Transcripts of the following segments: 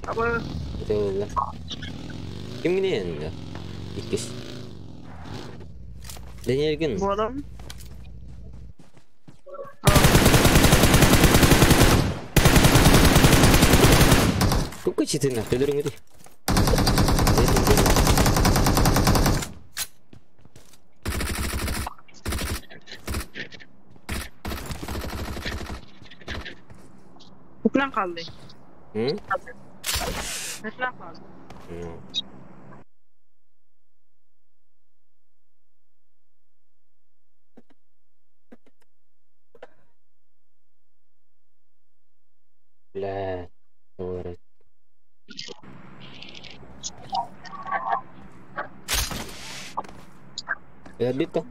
Apa? Betul. Kim gini ya? İkis. Denergin. Bu adam. Kok kecitin lah, dulu gitu. Netlen kaldı. Hmm? Netlen kaldı. Lah, doğru. Edit toh.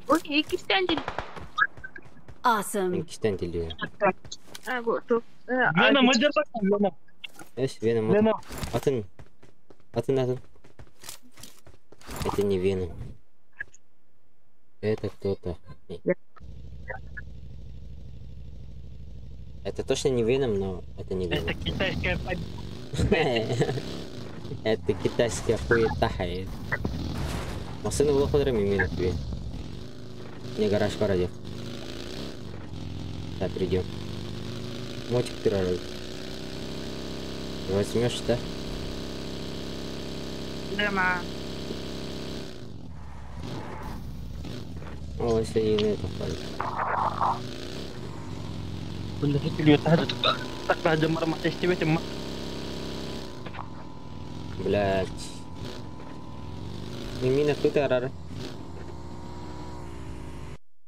Oh, iki stand. Awesome. İkisten diliyor. Ha, bu çok. Vena macar bakın Vena. Es, Venom. Vena. Atın. Atın. Это не Venom. Это кто-то. Это точно не Venom, но это не Это Venom. китайская Это китайская хуета. Машина была ходом именно тебе. Не гараж парадев. Да, придем. Мотик пирожок. Возьмешь, да? Дема. О, если и на это хватит. Bunda kecil tak ada marmah STB cuma. Блять. Мина тут арара.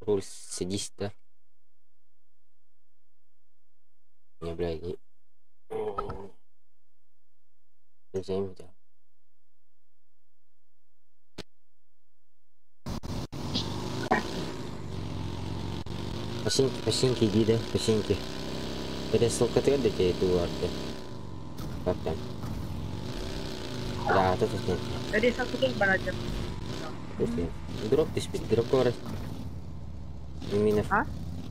Руль, садись, да? Не, блядь, не. Зачем это? Пошинки, иди, да? Пошинки. Перестал котель тебе эту арты. Как там? Да, тут нет. Jadi satu tuh belajar. Тут нет. Дроп ты спит, дроп коры. Миминов. А?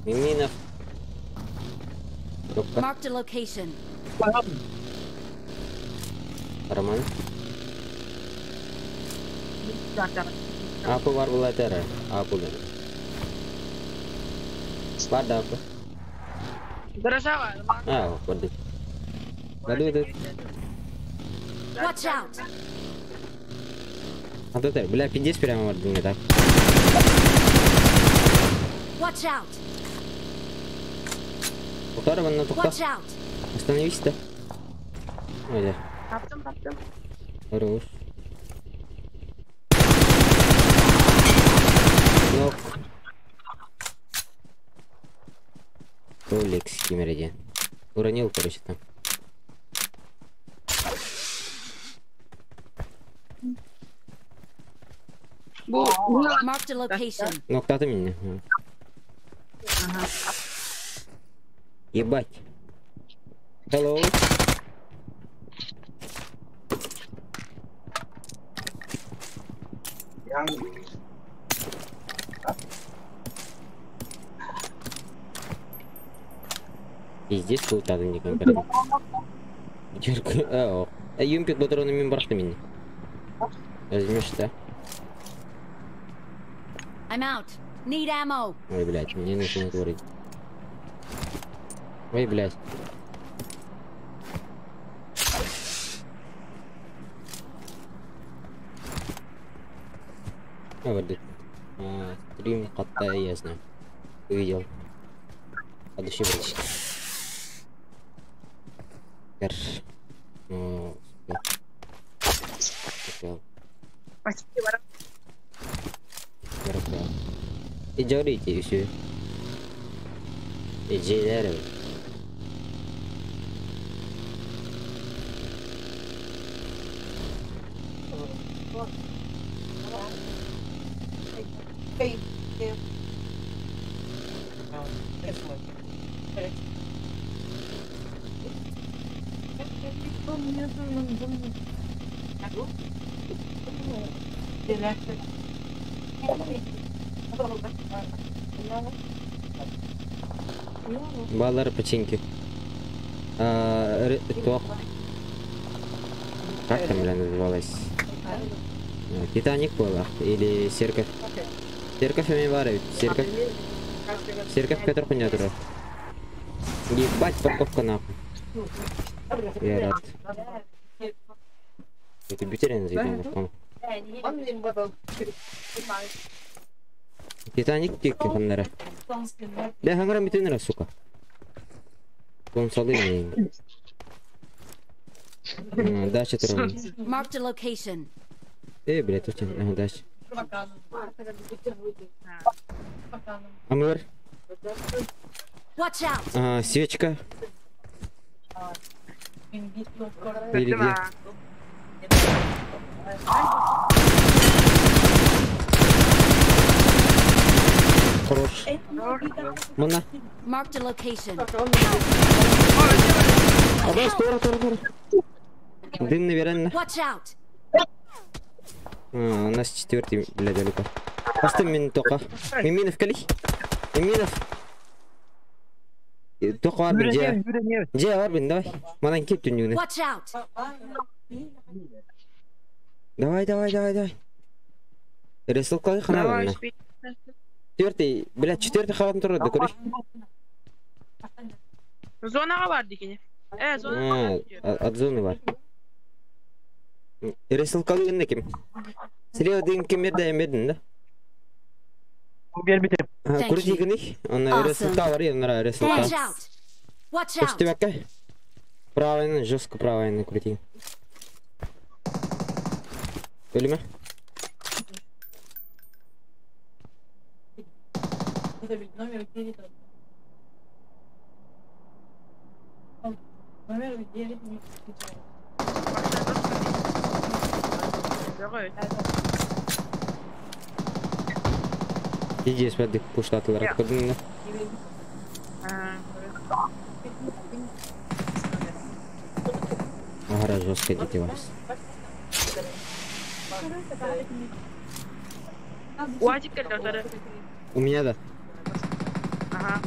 Миминов. Дропка. Marked a location. Роман. Belajar. Aku war belajar. Aku dah. Pada apa? Berasa Ah, pada. Lalu itu. Watch out. Atau tak? Bila pinjis prямо вот мне так. Watch out. Утарывай на тупо. Watch out. Остановись, да? Ой, да. Kaptım. Хорош. Yok. Толик с кимереди. Уронил, короче, там. Bu Marked a location. Ну, кто-то меня. Ебать. Hello. И здесь кто-то не конкретно. Юмпик патронами барахтами. Возьмешь, да? I'm out. Need ammo. Ой, блядь, мне нужно творить. Ой, блядь. Вот. Стрим кота, я знаю. Увидел. Одушевленный. Ну, да. pasti barang. Berapa? Jauh di sini. Jauh. Баллар починки. Tok. Как там называлось? Титаник была или церковь? Церковь я варю. Церковь, которая хуйня тура. Ебать парковка нахуй. Я рад. Это бютерин заебал. Титаник тикки ханнара. Да хангара митинера, сука. Он солидный. Дача тура. Marked a location. Блядь, тут дача. Амыр. Watch out! Свечка. Или где? Хорош. Мона. Marked a location. Абай, стора. Дым, наверное. Watch out! У нас четвертый, блядь, далеко. Поставь мин только. Миминов кали. Миминов. Только Арбин, где Арбин, давай. Манан кип тюнюны. Watch out! Давай. Ресл кали хана. Четвертый халатın туру да көрüş. Zonaga vardı yine. Zona. От зоны var. Ресл кали ne kim? Слева дин кемерде емедin да? Biar bitir. Kurti gini. Ona ресл var ya, onlara ресл. Watch out! Watch out! Почти вака. Правильно, жестко правильно крути. Ölüme. Иди спать, пушта атылар көрдүң да. Ага, жестко дети вас. Уазик келді. У меня да. Ага.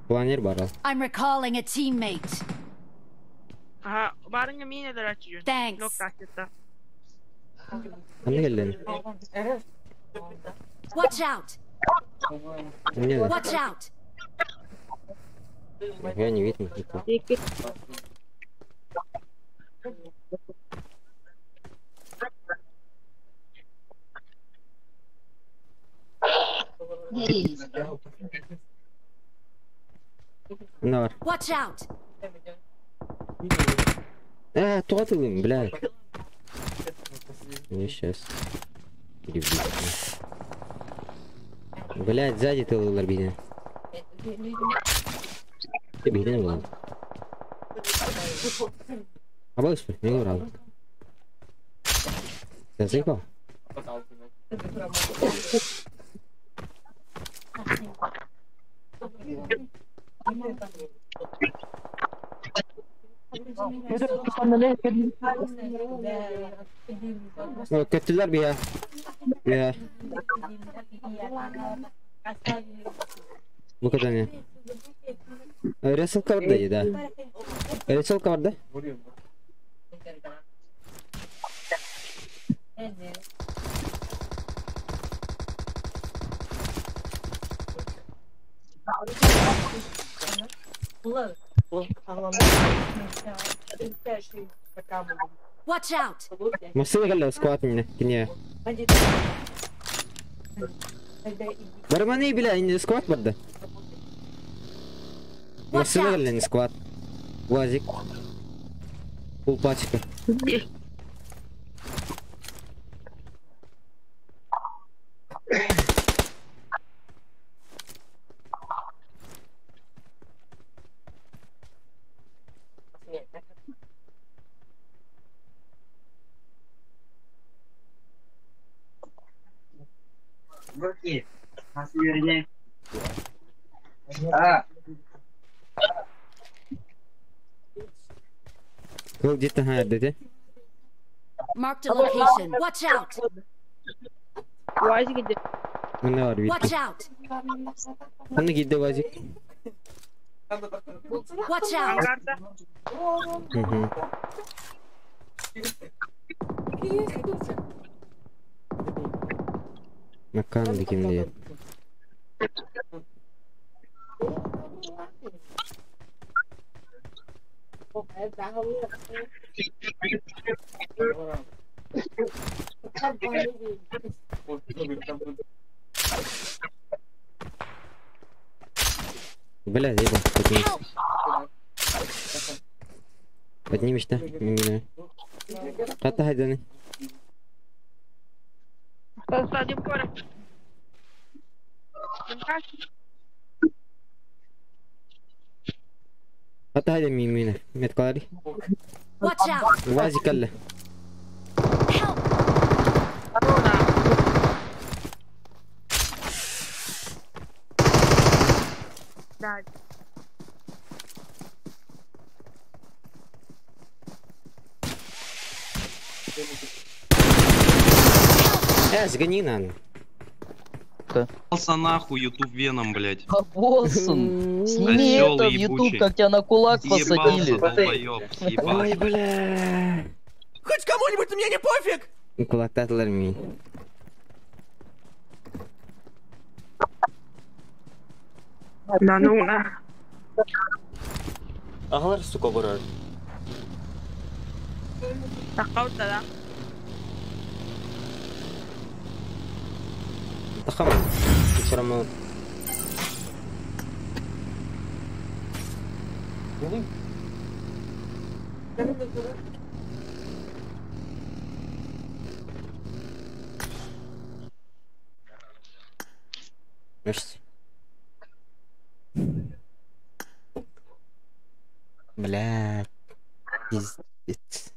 Планер бар ал. I'm recalling a teammate. Aha, barınca mineler açıyor. Thanks. Nokta açıkta. Kanda geldin? Watch out! У меня да. Watch out! Я не видно никого. Нар. Watch out! Туатылым, блядь. Я сейчас. Блядь, сзади тылылар бейден. Ты бейден был. Абай успел, не говорил. Ты заебал? Kötüler bir ya. Ya. Bu kadar ne? Resul cover'daydı da. Resul cover'da. Watch out! Masaya gel squat yine. Barmani bile indi squat vardı. Masaya gel squat. Vazik. Full пачка. Окей, masih вернее. Kau где-то ada. Marked a location. Watch out! Uazik gidiyor. Mana var bir. Watch out! Hani gitti vazik. Watch out! Angkarta. Mhm. Makan bikin dia. Бля, еба, поднимись. Поднимись, да? Мимина. Kata hada nih. Stadium ko rin. Angkarta. Kata hada mimina. Met qari. Watch out! Wazi kalla. Help! Ano na? Dad. Сгони. Пался нахуй ютуб веном, блядь. Аболсон, сними Осёл это в YouTube, ебучий. как тебя на кулак Съебался, посадили. долбоёб, Ой, съебался. бля. Хоть кому-нибудь мне не пофиг! Kulaktadılar mı? Nanuna. Ahlar suka vurar. Takaw tala. Takam. Sıra mı? Merci. Блядь. Пиздец.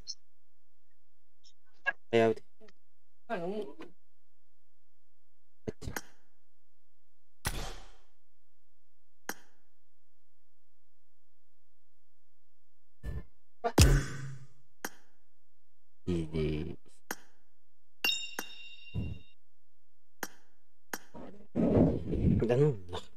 Я вот. Иди. Да ну нахуй.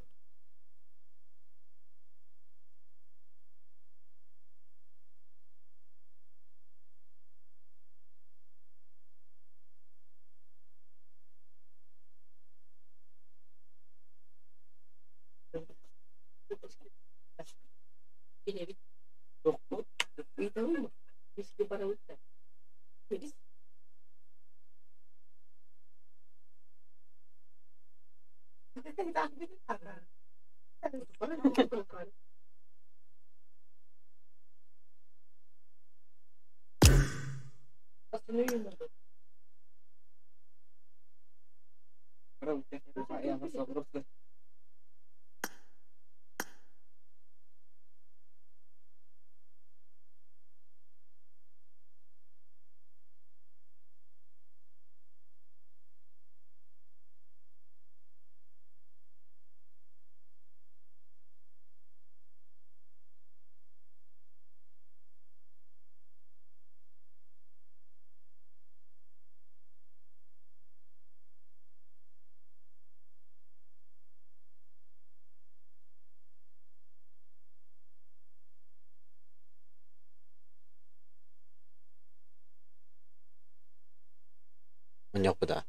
Yok bu da.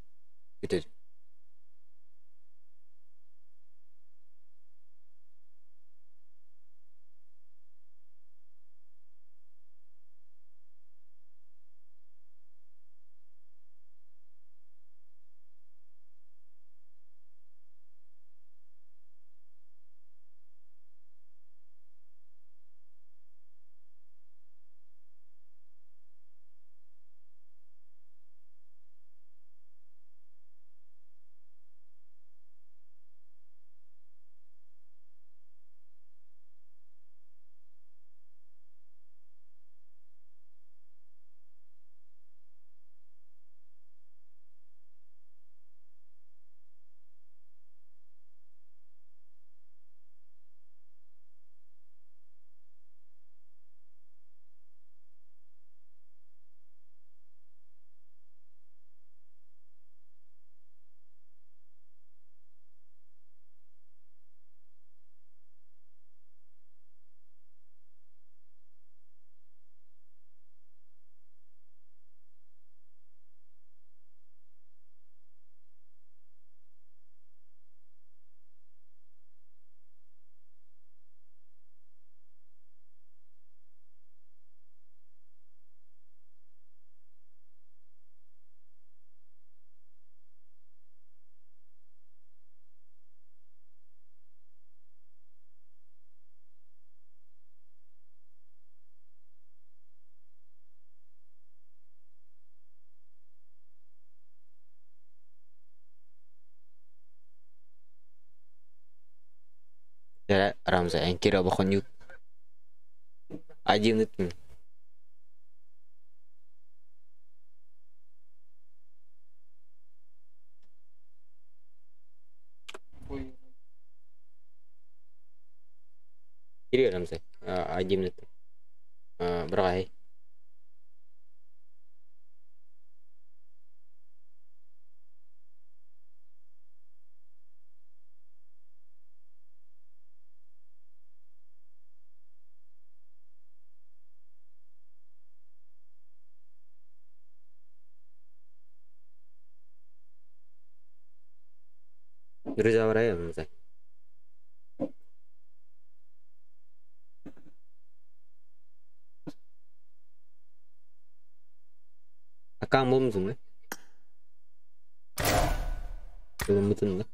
Gitu. Ya, Ramza yang kira bakon yuk. Aji nut. Kiri Ramza. Aji nut. Berapa? Berusaha berapa ya Ramza? Akang bom semua. Belum betul lah.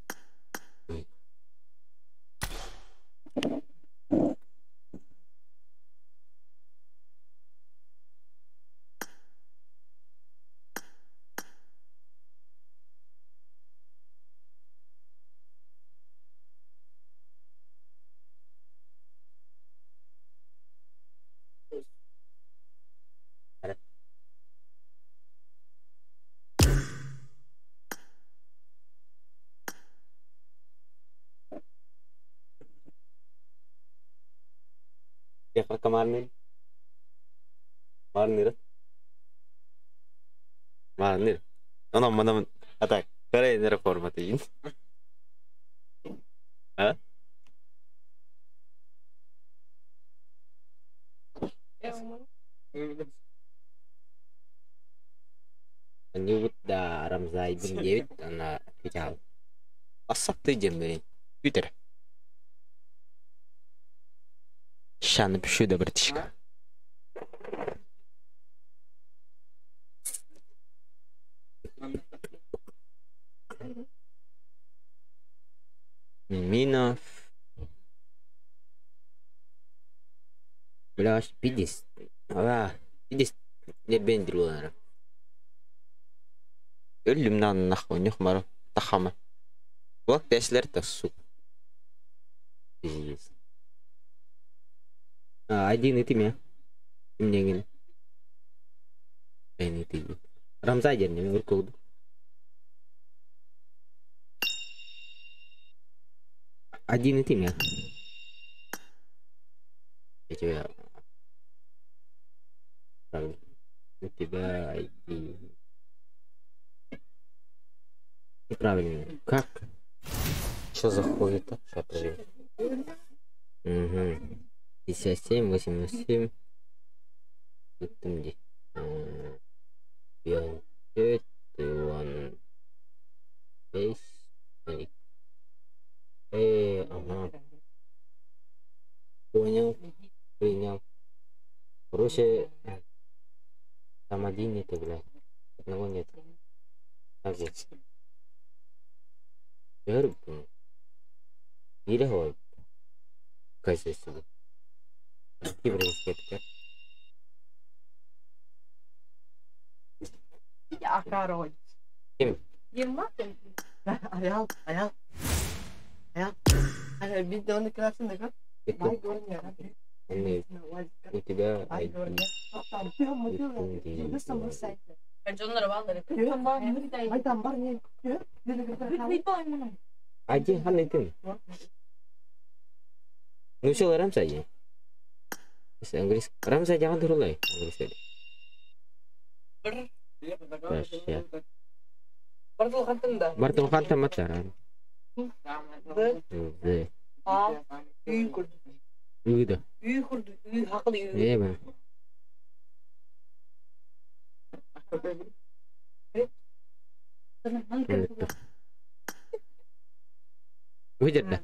Ya kemarin nih. Mana mana attack. Kare ini reformatin. Hah? Menyebut da Ramza ibn Jawid anak hijau. Asap tuh jam ini. Twitter. Şanlı bir şey de bırakışka. Минов. Бляш, 50. Ага, 50 лет бендрулара. Ölümden nahvu nuhmaru tahama. Vakt esler tassu. Один и ты меня. Мне не. Ini ты. Ramza aja nih urut. Один и ты меня. Я тебя. У тебя ID. Неправильно. Как? Что за хуй это? Сейчас проверим. Угу. 57, 87. Itu dia. Yang one base. Ага. Понял. Принял. Короче, там один нет, блядь. Одного нет. Так вот. Вербу. Или ход. Качество. Киберинспектор. Ya Karol. Kim? 20. Ayal. Bir de onu kırarsın da kır. Itu. Ini. У тебя ID. Один хан itu. Nusul Ramza aja. Bahasa Inggris. Ramza jangan turun lagi. Inggris aja. Bartul kanta mataran. Udah. Iya bang. Wajar dah.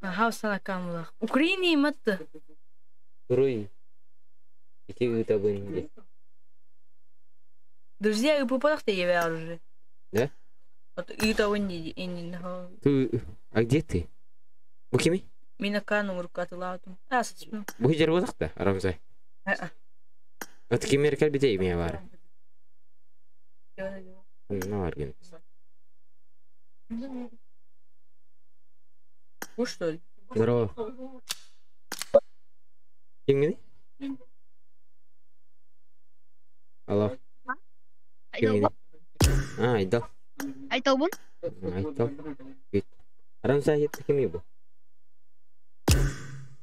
Hausa камла. Украине матта. Туруй. Ити ута бенди. Друзья, и попадах ты я уже. Да? Вот и то не на. А где ты? Букими? Mina kanu urkat laatu. Asasmu. Wajar wasakta Ramza. At kimir kal bidai mi awara. No argin. Вы что ли? Здорово. Kim ini? Halo. Kim ini? Idol. Idol bun? Idol. Aram saya kim ibu?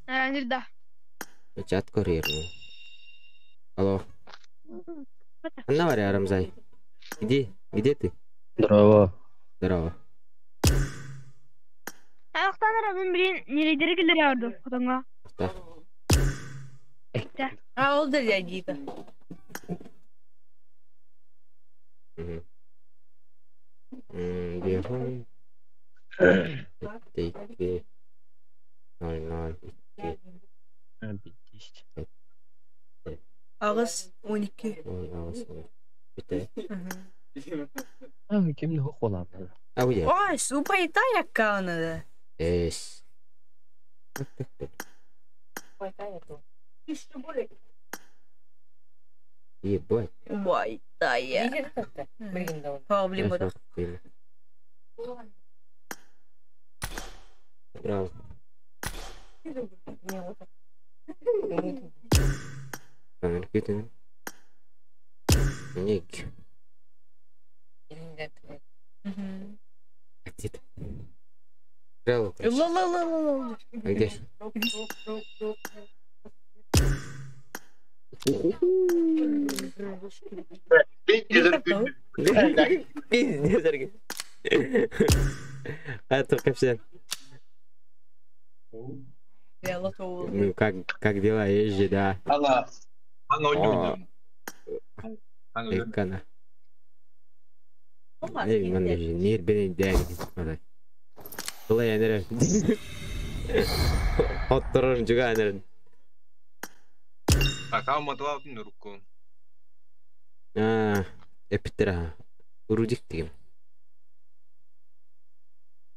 Anjir Chat kurir. Halo. Mana var ya Aramzay? Где ты? Здорово. Здорово. Аяқтан араның бірін нелейдері келдері ауырды, құтанға. Oldu ya Gita. Bihun. Teki. 00. Ağız 12. Bitti. Kimde hukuk olanlar? Abi ya. Ой, супай тая каунада. Es. Ебать. Ой, тая. Проблема да. Браво. Камер кетин. Ник. Где ты? Браво. Ла-ла-ла-ла-ла. А где? Пиздец. А то капсен. Ну как дела, езжи, да? Экана. Эй, мана же, нир бенен дәг. Былай әнерім. Оттырын juga әнерім. Kamu mau tahu apa menurutku? Epitera. Urudik diyeyim.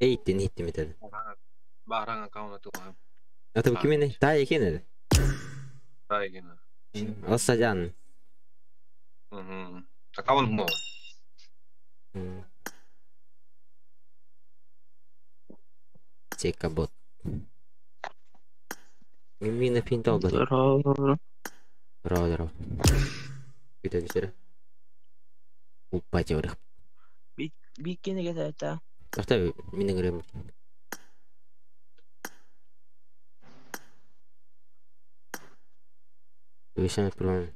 Eğittin mi dedi. Barang kamu tuh kan. Atau kimin nih? Tay kene. Tay kene. Alsajan. Kawan mau. Cek bot. Mina pintar bot. Здорово. Kita bisa dah. Lupa aja udah. Bikin gitu aja. Tapi mina ngerem. Bisa pelan.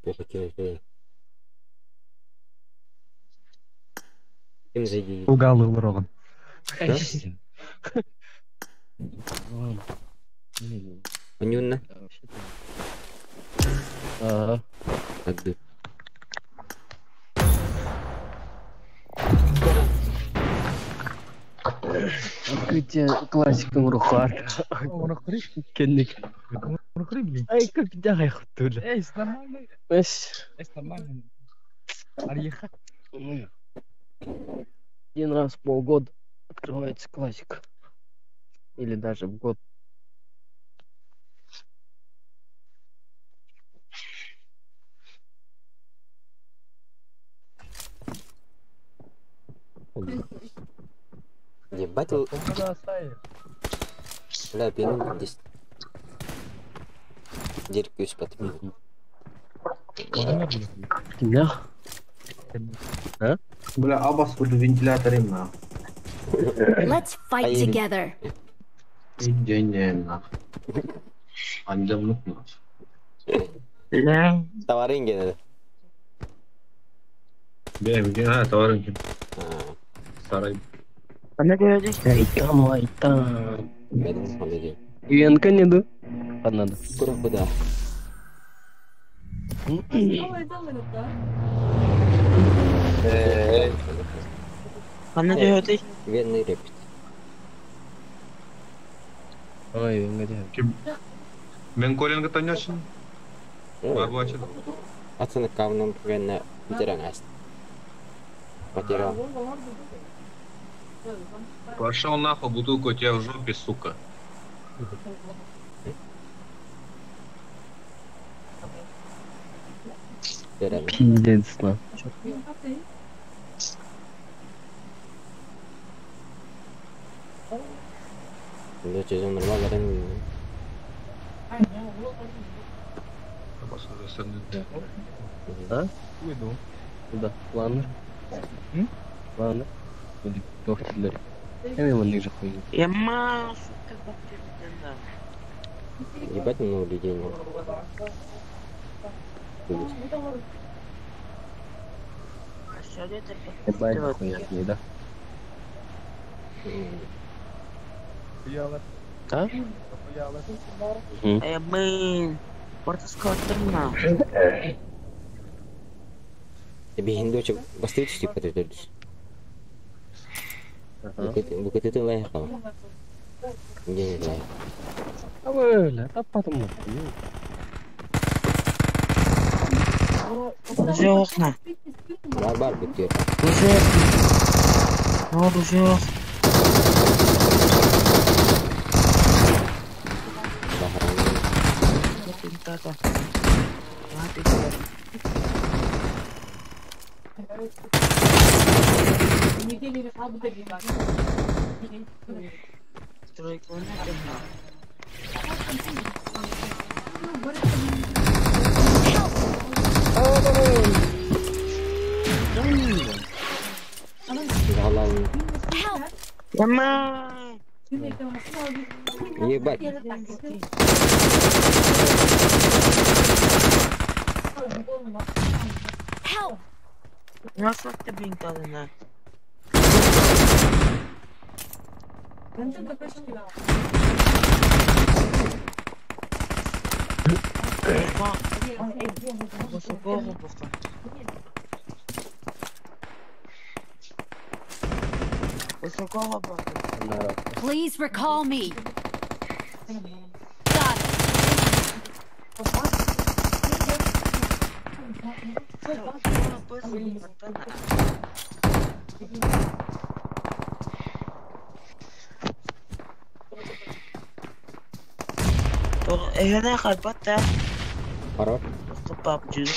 Плохо тебе. Kim зайди. Угалы уроган. Анюнна. Отдых. Открытие классиком Рухар. Кенник. Ай, как дягай хтуля. Нормально. Нормально. Арьеха. Один раз в полгода открывается классика. Или даже в год. Ебать, бля, пинул здесь. Деркюсь подпил. Да? А? Бля, абас буду вентилятором на. Let's fight together. День на. Андам нутна. Tawarin gene. Bikin tawarin. Saray. Она говорит, айтам. Benim halledeyim. Юенка не ду. Надо. Kurang beda. Она говорит, Верный репет. ой, enggak dia. Менколин katanya baru aja. Atın kavnum güvenle bitiren ast. Patira. Пошел нахуй, бутылку у тебя в жопе, сука. Пиздец, на. Udah cuci normal kadang А? Да, ладно. Ладно. Или тоқтилер. Эмин ник жақ қойды. Яма, сука, баптерден. ебать много людей. Ебать хуйня, да? А? Эмин, портаскоттырма. Lebih Hindu cek pasti itu sih pada terus. Bukit itu lah ya kau. Ini lah. Öyle, tapmadım mı? Жоқ на. Бар битер. Жоқ. Ноду жоқ. Тата. Мати. Стройка на темно. Яма. Ебать. Help! Nasıl da bin kadına? Please recall me. Got it. هنا خربطة Parah. PUBG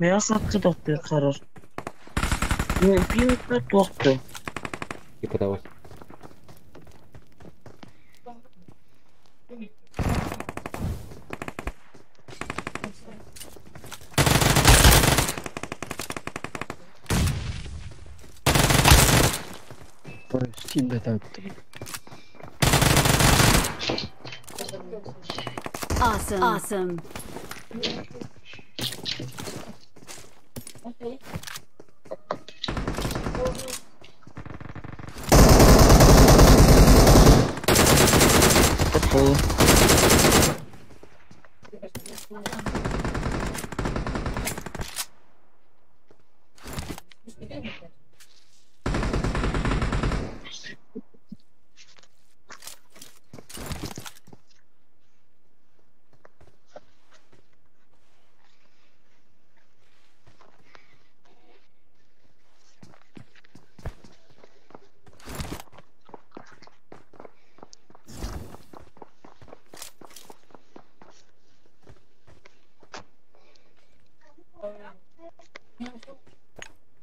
ما صدق القرار بيوت وقته Kita tahu. Steam'de taktım. Awesome. Awesome.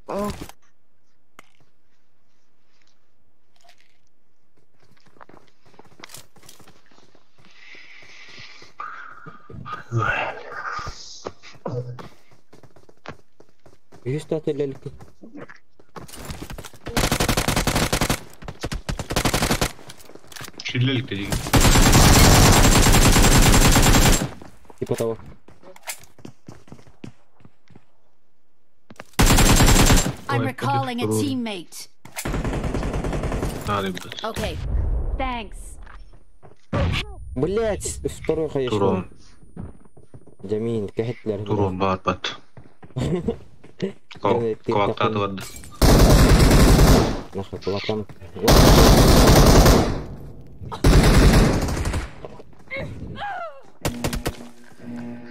Oh. Есть отель. Шиллелик dedi. Типа того. I'm recalling a teammate. Надо будет. Okay. Thanks. Блять, второй ходишь. Турон. Джамин, кахетлер. Турон бат. Ковакта атывады. Нахуй, кулакам.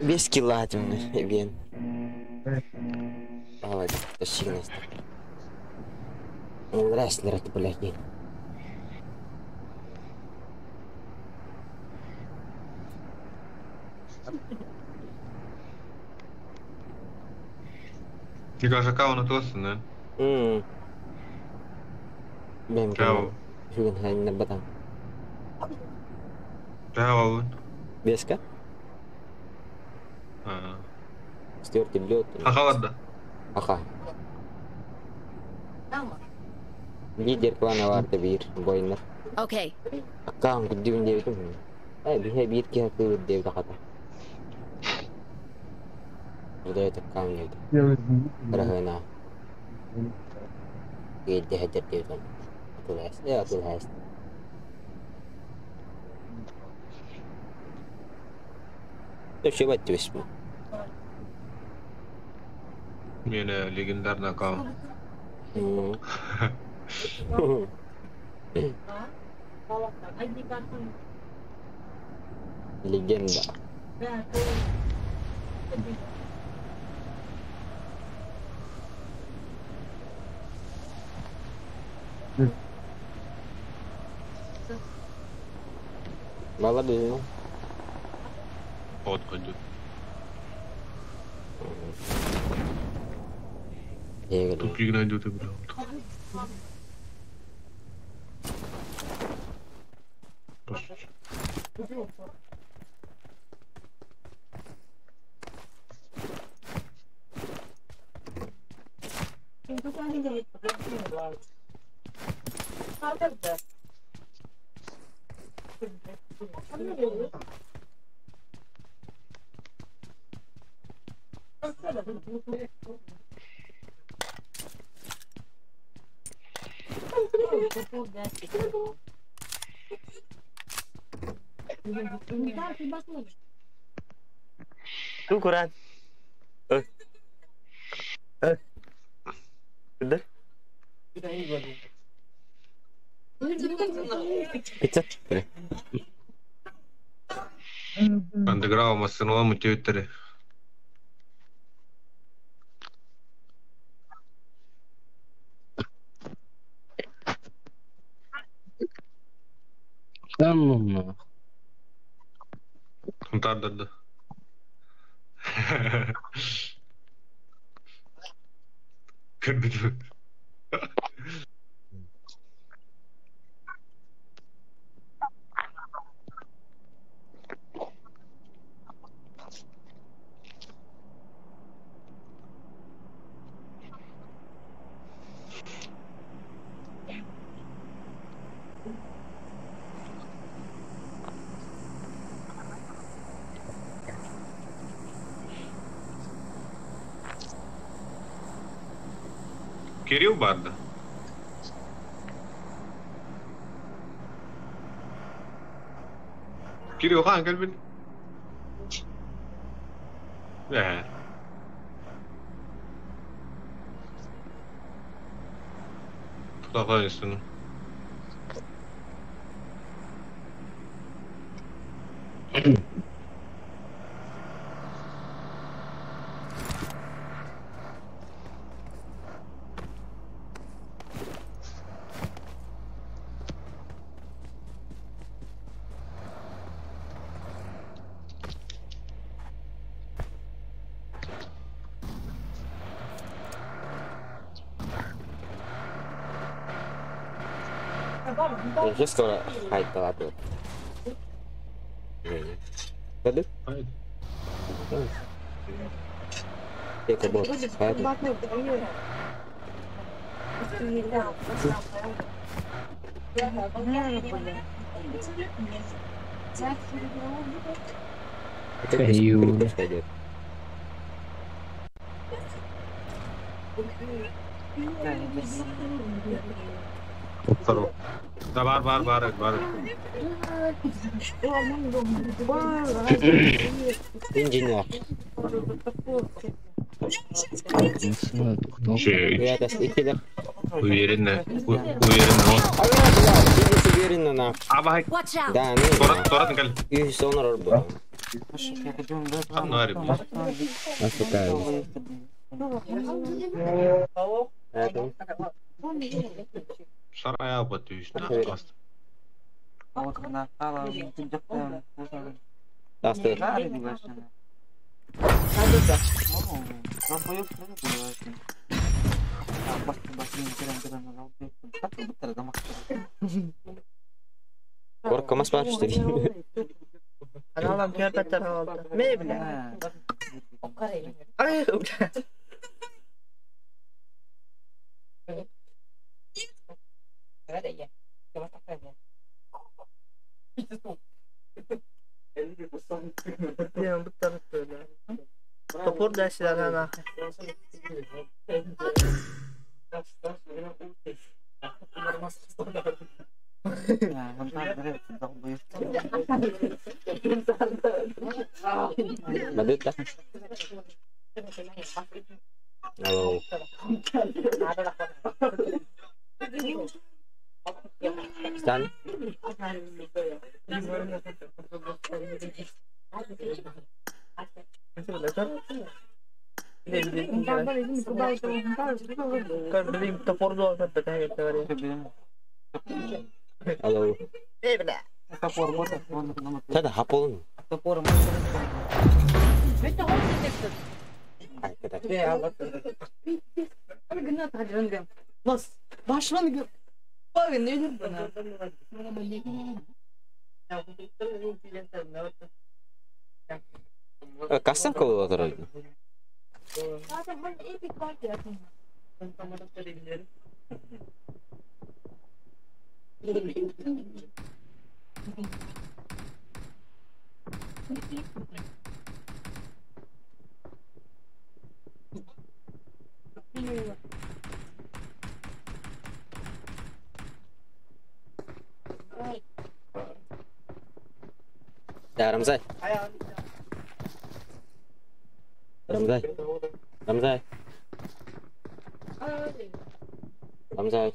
Без килла атымны, Евген. Давай, тащи нас. Рестлер это, блядь. Мне кажется, кого на толстый, да? Кого? Hanya batang. Кого? Biasa? Stewart Blot. Ахавадда. Аха. Лидер клана Варта Бир, Бойнер. Okay. Аккаунт гуддивен dia itu. Bisa Бир kia tuh dia udah kata. Udah itu accountnya itu. Berhena. Dia hajar dia kan. Tulis. Ya tulis. Itu siapa tulis? Меня легендарный аккаунт. Легенда. Бала дulu. Вот пойдет. Тупик найдет и брал. Ukuran. Bener? Pecah. Андеграунд мастерного в Твиттере. Да ну нахуй. Да. Как бы. Кирилл Барда. Кирилл хан قلبي. لا. طلع يستنى. Just gonna hide the other. Betul? Take a boat. Второй. Да, бар. Инженер. Я это слышал. Уверенно. Уверенно на. Watch out. Да, Торат николь. И сонор был. Ануари. Африка. Saraya batıyor işte. Bastı. Bastı. Korkmaz var işte. Adam kıyafetler aldı. Ne bile? Ay ulan. Diyorum bu taraf böyle. Topur dersler ana. Badut tak. Halo. Stan. Kan beli topor doang kan betah gitu Halo. bela. Tada hapon. Topor Ay kadar. Gına tacan Mas, başlan gör. Bakın ne diyor bana? Kaçsam kolu oturur. Zaten ben epik var ya. Ya Ramzay. Ramzay. Ramzay. Ramzay.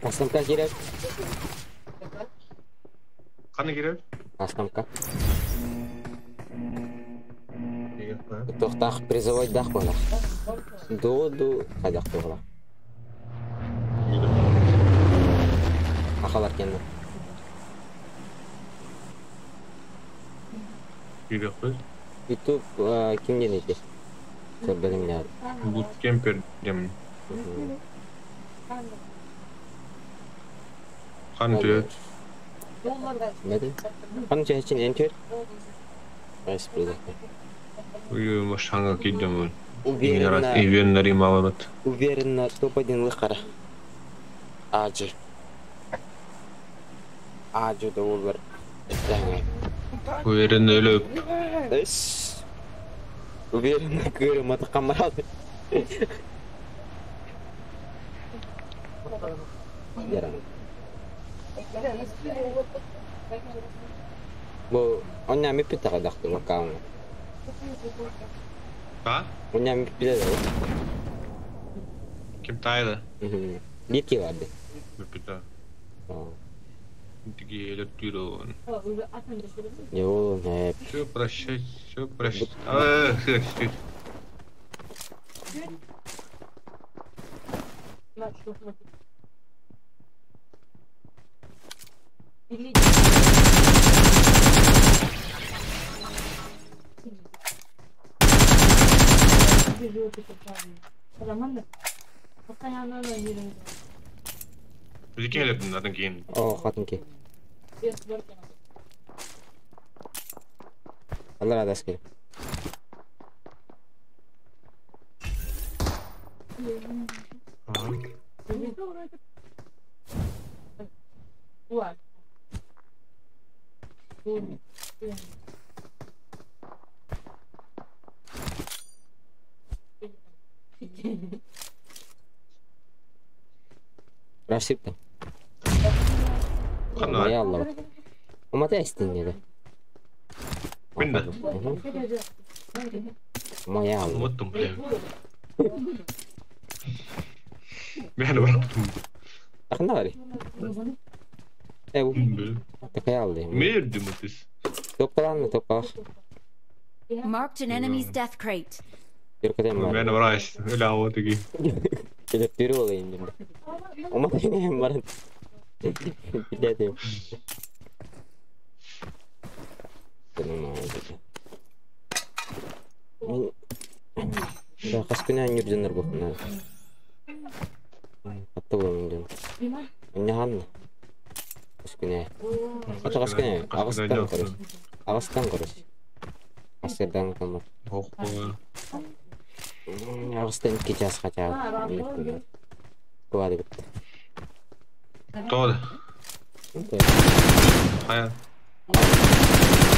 Aslamka керек. Qani kerak? Aslamka. To'xtaq призывать дах bo'la. Ду qadaq to'g'la. Aqalar keldi. Kerak biz. YouTube kimga neydi? Bilinglar. Bootcamper dem. Qancha? Neden? Qancha için enter? Nice product. Uy, boshqa keldim. Уверенно, Eventlar ma'lumot. уверенно топ-1 qara. Aji. Aji da olur. Uverinde ölüp. Ish. Уверенно ko'rma taqamradi. Yaram. Bu onyami pita qadaqdi makam. Ha? Onyami pita. Kim taydı? Litki vardı. Pita. Dige elektron. Yo, ne? Все прощай, все прощай. Все. Зачем это надо гейм? О, хатынки. Allah razı olsun. Raşit. Kanal. Ya Allah. Ama testin dedi. Ben de. Ama ya Allah. Unuttum bile. Ben de unuttum. Akında var. Ev. Böyle. Tekaya aldı. Merdi mi biz? Toppalan toppa. Marked an enemy's death crate. Yürükelim var. Ben uğraş. Öyle hava teki. Gelip biri olayım şimdi. Ama benim var. Biliyorum. Benim ağzım. Ya kaç gün aynı yüzünler bakın. Hatta bulamam canım. Ne hanım? Kaç gün Hatta kaç gün Ağustan karış. Ağustan karış. Askerden kalmak. Oh. Ağustan 2 jas kaçar. Kuali bitti. Todo. Hayal.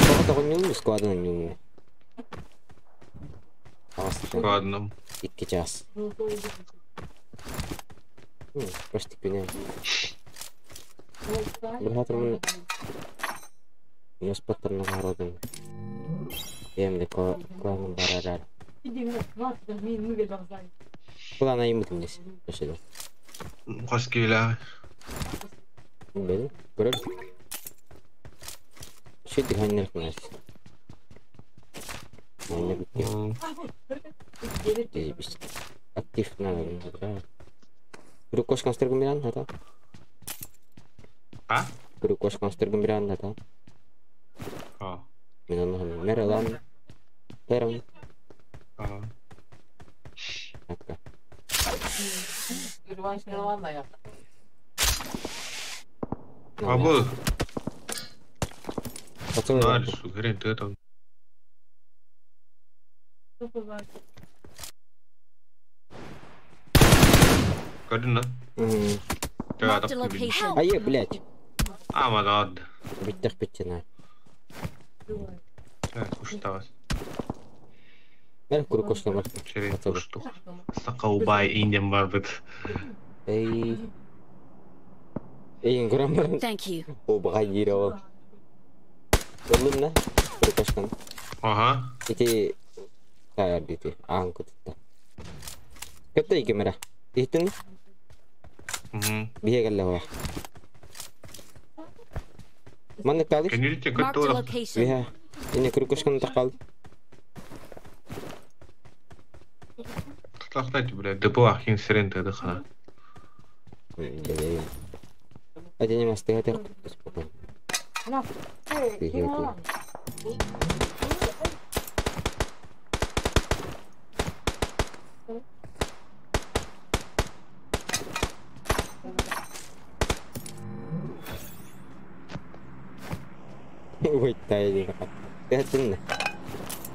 Kok takon yung squadron yung Ağustan Kadınım. 2 jas. Pasti punya. Berhasil men. Nyos pattern nakaroon. Game de kurang baradar. Kulang na yung mutunis. Kasi Kaç kilo? ben berat. Şey dihanlar kunas. Hanya bikin. Jadi bisa aktif na. Guru kos konster gembiraan atau? Ha? Guru kos konster gembiraan atau? Ha. Minum merah terang. Ha. Apa? Abi. Betul. Nerede su? Keren tuh. Kadın lan. Marked a location. Ayo, блядь. Ama da. Bitti na. Evet, kuşta. Merah guru kos nomor. Çerez kuştu. Sakal bay indem var bit. Yang kurang merah. Thank you. Oh, bakal giro. Belum na. Guru kos kan. Aha. Itu saya itu angkut itu. Kata iki merah. Itu nih. Biar kalau wah. Mana kali? Kendini çek Marked a doğru. location. Biar ini guru kos kan takal. Kıtlakta böyle depo akin seren tadı kana. Jadi aja nih mas hati Wait tayo din ako. Kaya dun na.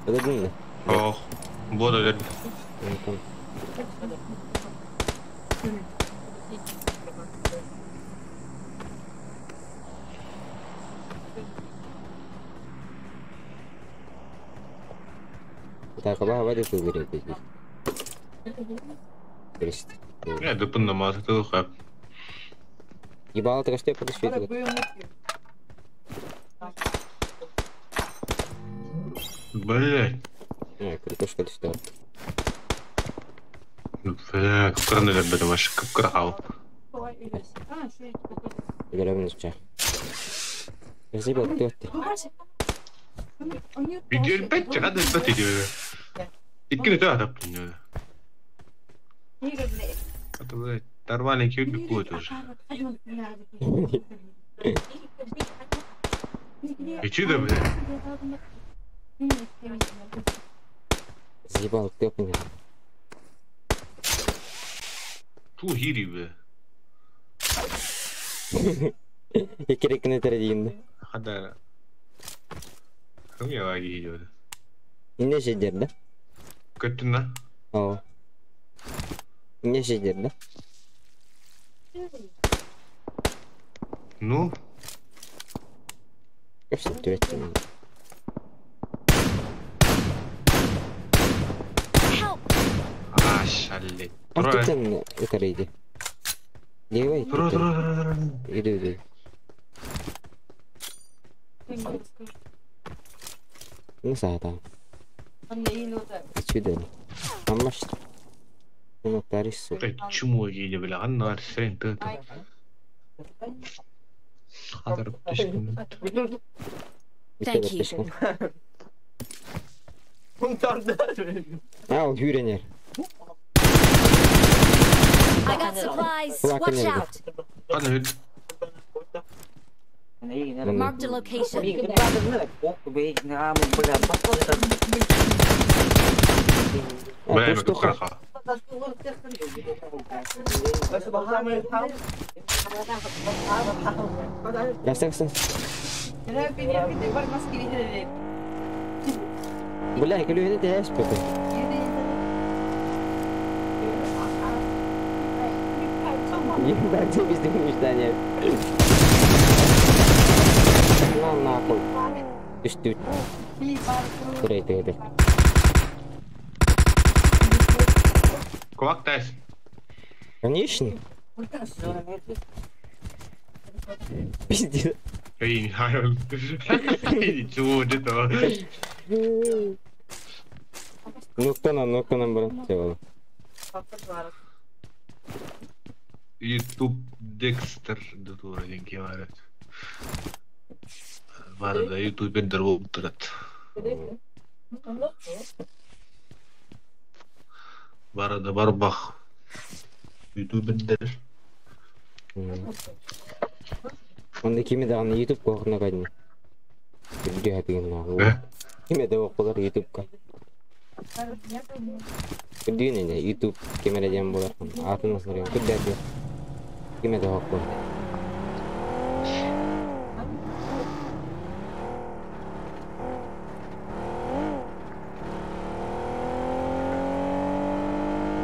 Wala dun na. Oh. Bu da dedi. Kita ke bawah dia tuh gede gitu. Terus. Ya depan namazı tuh kap. Ебало так что я подошли. Блять. Крикошка что? Блять, кукраны лебеди ваш капкрахал. Görevini tutacak. Bizi bekliyor. Video pecah ada pecah dia. İkini tuh ada punya. Atau boleh taruhan yang kiri buat tuh. Hiç de böyle. Zibal yapın. Tu hiri be. Kira-kira terjadi. Ada. Kamu ya lagi hijau. Ini sejar dah. Ketuna. Oh. Ini sejar dah. Nu. Kasih tu itu. Aşalle. Pasti kan terjadi. Dia baik. Dur. Itu. Ini sahaja. Sudah. Amas. Ini taris. Cuma gini bela annar sering tuh. Hadar teşkin. Thank you. Al hürenir. I got supplies. Watch out. Hadi hüt. Marked a location. Buraya mı kaka? Yapsaksın. Boleh kalau ini teh seperti. Ini baca bisnis mustanya. Nah aku. Istut. Sudah itu. Ковак тайс. Конечно. Пиздец. Ей, хайон. Чего это? Нуктанан брат. YouTube Dexter дутура деньги варят. Варда YouTube интервью утрат. Варда барбах. YouTube интер. Onda kimi de anı YouTube kokuna kadın. Video yapayım na. Kimi de okular YouTube'ka. Video ne YouTube kamera jam bolar. Atın nasıl Kudu yapıyor. Kimi de okular.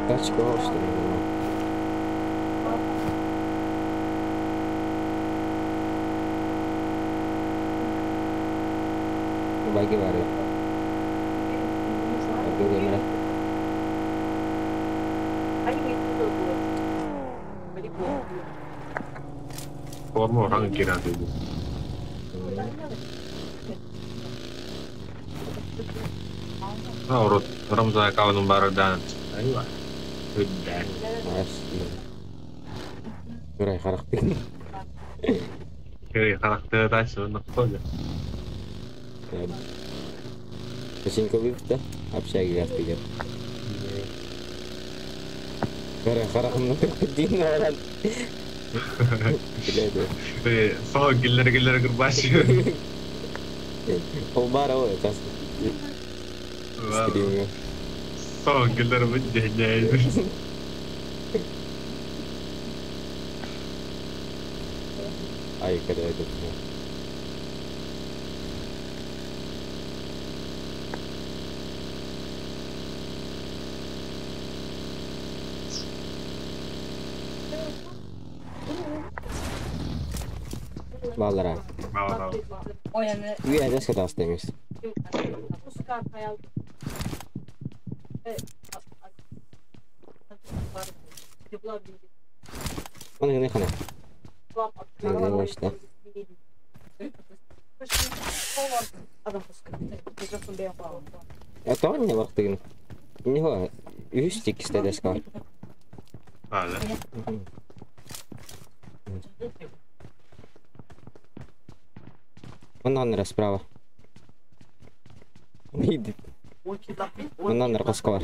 Kaç koştu. Bagi baru. Oke, gimana? Forma orang kira dulu. Urut orang saya kawan nomor dan ayo. Udah. Asli. Karakter. Karakter aja nakal. Песенька выпта, общаги гастыгер. Харахымны дин алат. Биледі. Сол гиллер кырбашы. Ол бар ой, тас. Скримге. Сол гиллер бүддене. Ай, когда это. Балара. Üye de sıras demiş. Onu ne kadar? Ne başta? Это он не вахтын. У него юстик стоит скал. А, да? Он номер справа. Видит. Он номер расквар.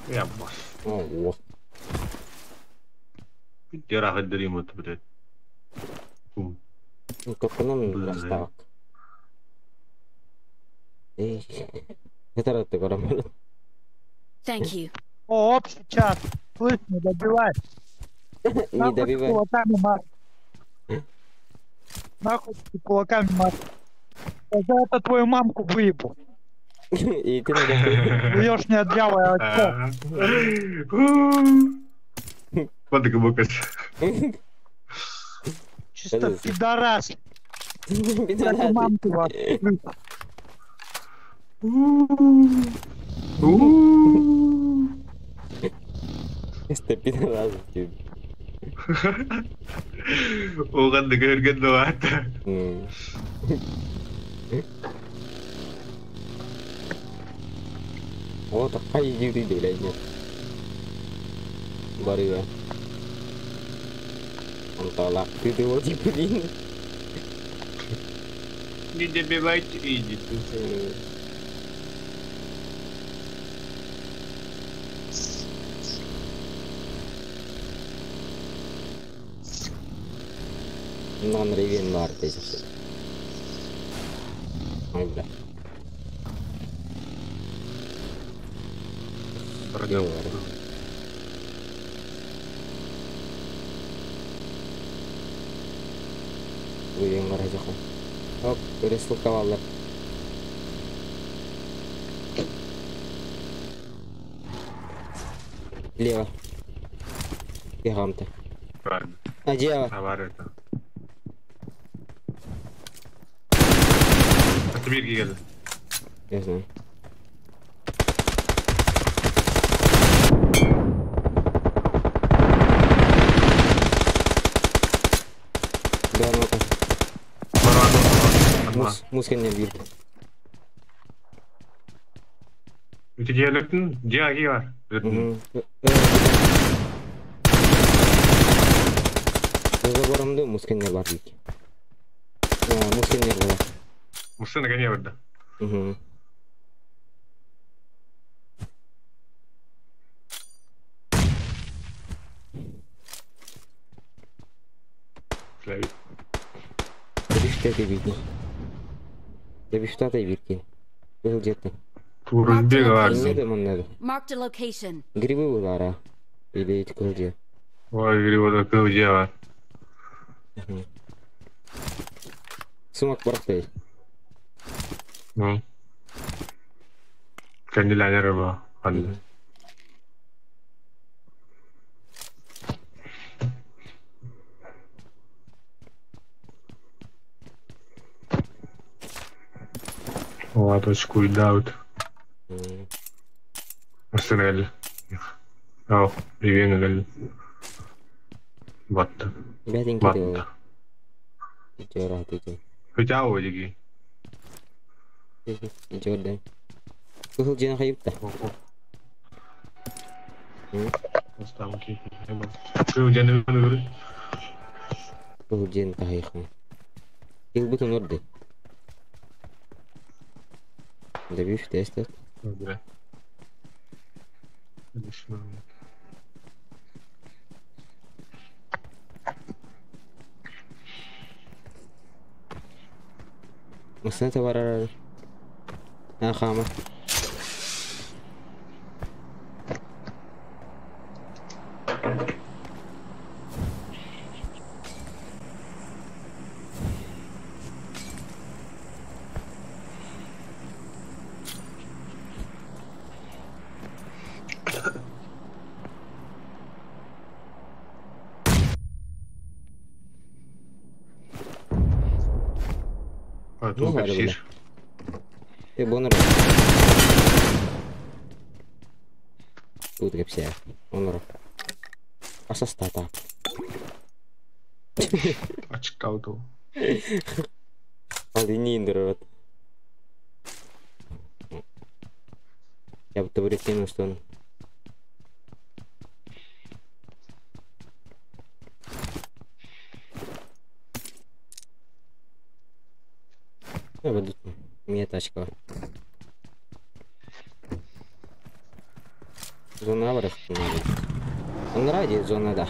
Я босс. О. Я рад дарим это, блядь. Ну как он расставок. Эй. Это рад ты громадный. Thank you. О, общий чат. Слышь, не добивай. Не добивай. Кулаками мат. Нахуй ты кулаками мат. За это твою мамку выебу. И ты не Уешь не отдявая очко. Вот так бокас. Чисто пидорас. Как мамку вас. Чисто пидорас. Okan dengarkan doa ada. Oh, tak kayak gitu deh lainnya. Baru ya. Он талак, ты его типа блин. Не добивайте, идите. Non-review var diyeceğim. Ay bля. Продал. Uyuyan var acaba. Hop, reslik kavallar. Лево. Бегам-то. Правильно. А дело. Товар это. Автомобиль едет. Я знаю. Да, ну-ка. Мускальный бит. Itu dia lagi var. Заборамды мускальный бар дейік. Мускальный бар. Мусы на коне вырды. Дебиштата вирки. Был где-то. Marked a location. Грибы удара. Или эти кылде. Ой, грибы кылде. Сумок портфель. Ну. Кандилянер его. Ладно. Вот, очку даут. Арсенал. Ау, ивен Батта. Батта. Жора тете. Хотя одиги. Jordan. Кыл жена кайыпта. Оставки. Кыл жена көрү. Кыл жен кайыхан. Кыл бутун орды. Добив тестер. Добре. Масна товара. Хама. Ну, почти. Ты бонор. Тут гепся. Бонор. Асастата. Очкауту. Алдини индирот. Я бы табуретину, что он. Я буду. Мне тачка. Зона вырых. Он нравится зона, да.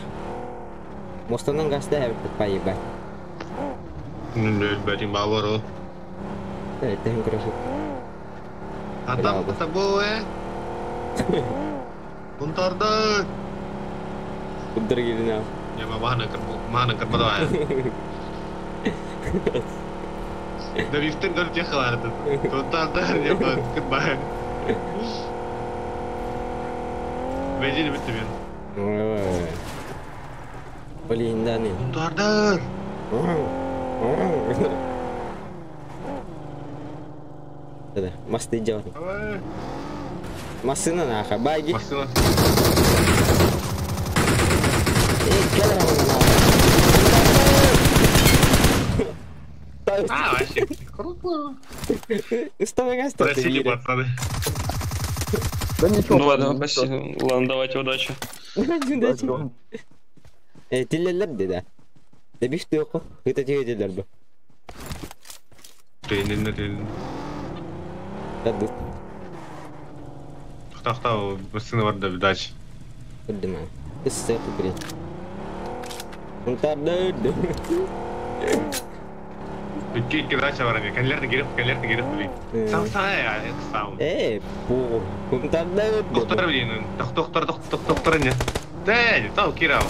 Мостанан гасда я поебать. Батин бавару. Это им красиво. А там с тобой. Унтарда. Удар гилина. Я mana kerja. Dari stand dari Jakarta tuh. Total ya keban. Bejin betul kan? Блин, да не. Унтардар. Да, масты идет. Масына наха, баги. Масына. А, вообще, круто. Стой, гастой. Простите, пацаны. Да ничего. Ну ладно, спасибо. Ладно, давайте, удачи. Удачи. Тиллелер, да. Дебифт yok mu? Hıta çekeceğler bu. Тренин. Hadi. Тахта, машина var da bir daç. Hadi man. Kısa yapıp Ntar döndü. İki daç var hani. Kendilerine girip bir. Sana ya, sağ ol. Bu. Ntar döndü. Doktor bilin. Doktor ne? Değil, tamam kira.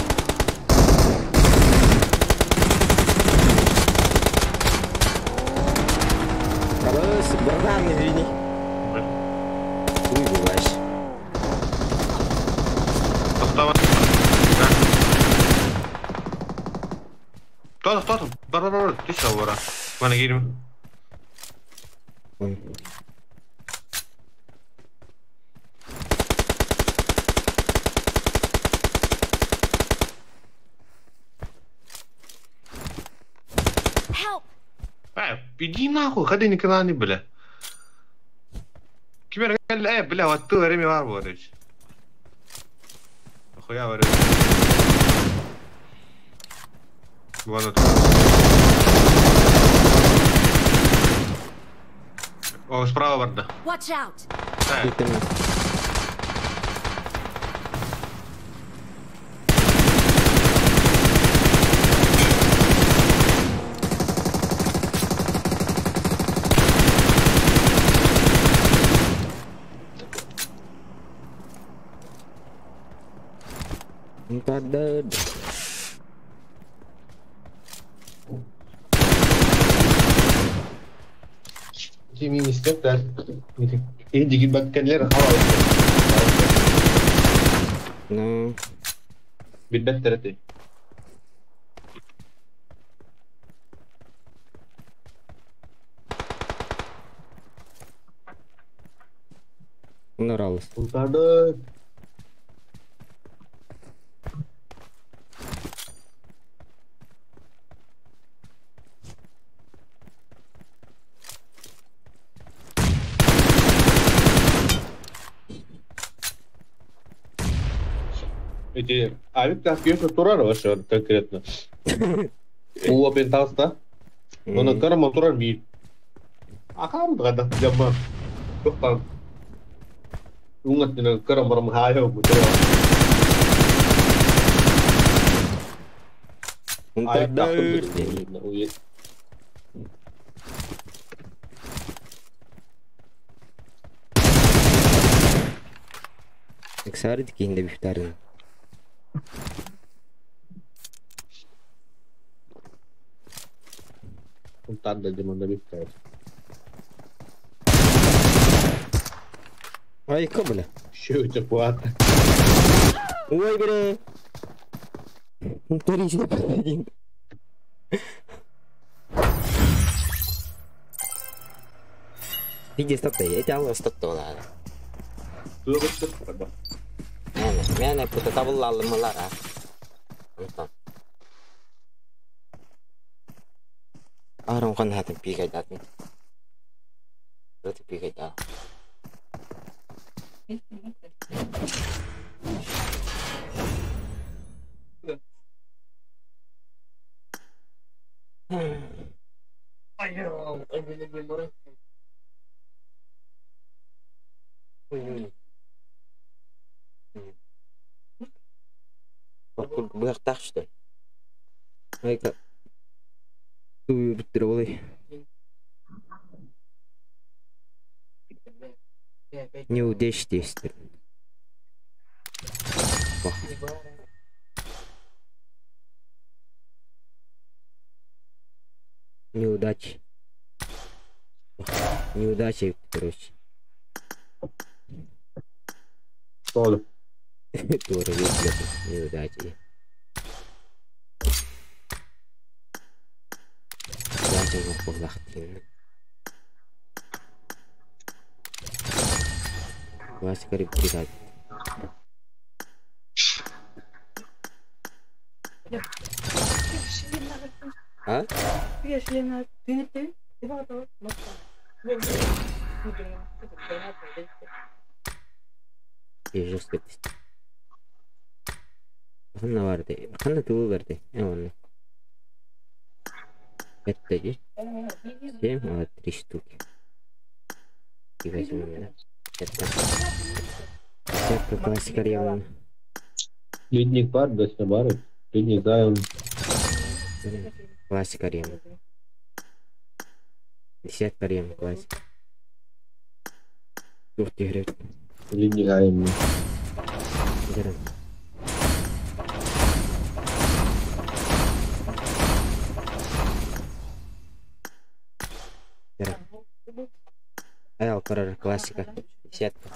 Terus berenang di sini. Guys. Doktor. Tuh. Bar. Dis awara. Mana girim? Help! Biji na ako. Kada ni kena bela. Kime ngal bela waktu hari mi var bu arada. Aku ya var. Bu ana. Oh, sправа vardı. Watch out! Gittim ben. Ntar döndü. Kimi istepler. İyi digil bak kendileri hava. No. Bir bet tereti. Bunlar alsın. Kurtardı. Эти авиакаски еще турара вообще конкретно. У пентаста. Но на карма турар би. Акам kada zaman. Kepang. Ungat na karam hayo buto. Ntar döndü. Sarı dikeyinde bir iftarın. Untar da zaman da bitti. Ay kabul. Şu kuat. Uy bre. Ntar işte patlayayım. Video stop deh, itu aku stop tuh lah. Tuh betul apa? Mana putar kabel lalu malah ah. Orang kan hati pikir jatuh. Berarti pikir jatuh. Ayo, Bakul bertak işte. Ayka. Tuyu bitir olay. Не удачи действует. Неудачи. Неудачи, короче. Doğru. Doğru yok. Неудачи. Zaten yok vaktin. Masih karib kita. Hah? Bir şeyler dönüp de bir bak da Ya just get. Bakın ne vardı? Bakın ne tuğu verdi. Ne var ne? Это есть? 7, вот 3 штуки. И возьмем, да? Это. Десятка классика ревна. Ледник бар, досна бары. Ледник даун. Классика ревна. Десятка ревна, классика. Тут игры. Ледник даун. Берем. Эл, короче, классика. Десятка.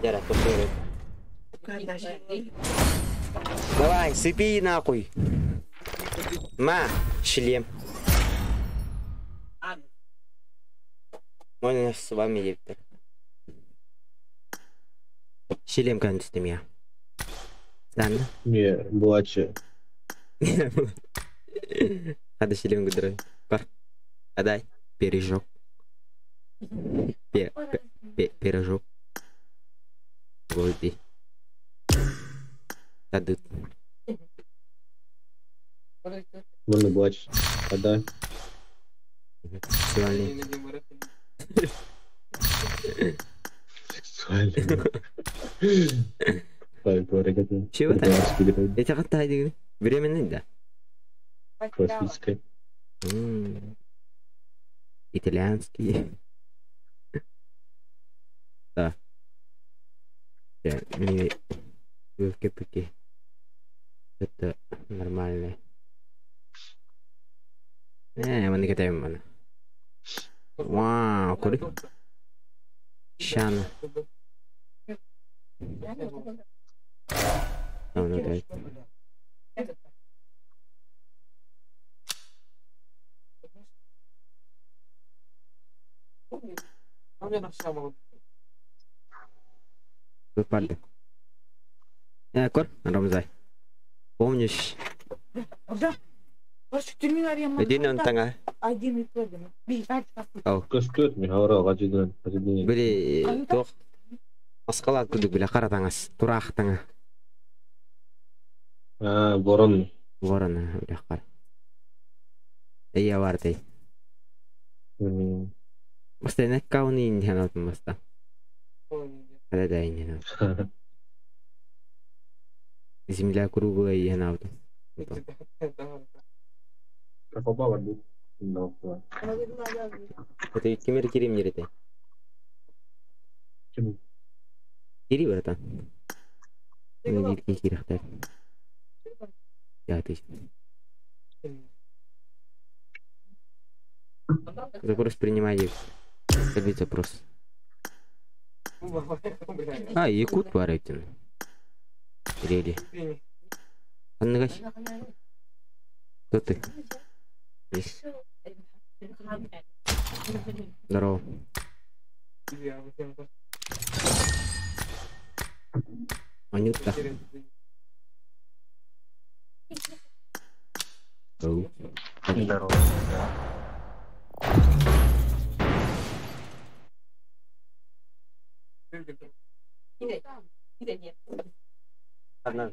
Дера, тупыры. Давай, сыпи нахуй. Ма, шлем. Можно с вами ехать. Шлем кончится меня. Странно. Не, булачы. Ada шлем гудрой. Кар. Адай. Пирожок. Пирожок. Голди. Тадут. Можно булачы. Адай. Сексуальный. Чего так? Это как-то беременный, да? Классическая. Итальянский. Да. Не вилки-пыки. Это нормальное. Мы не катаем, мана. Вау, кури. Шана. Ну дай. Выпали. Кор, Рамзай. Помнишь? Да. Один он танга. Один и тот же. Көстөт ми хавра гажыдан. Били тох. Аскалат күдүк биле кара таңас. Турак таңа. Борон. Ворон биле кара. Эйя вартай. Постоянно кауни индианот маста. Когда да индианот. Земля круглая индианот. Какого бабу? Это кемер кирим не рете. Кири братан. Не видки кирихтар. Я ты. Это просто принимай. Скажите запрос. Якут парайтин. Рели. Аннагаш. Кто ты? Здесь. Здорово. Анюта. Здорово. Одна.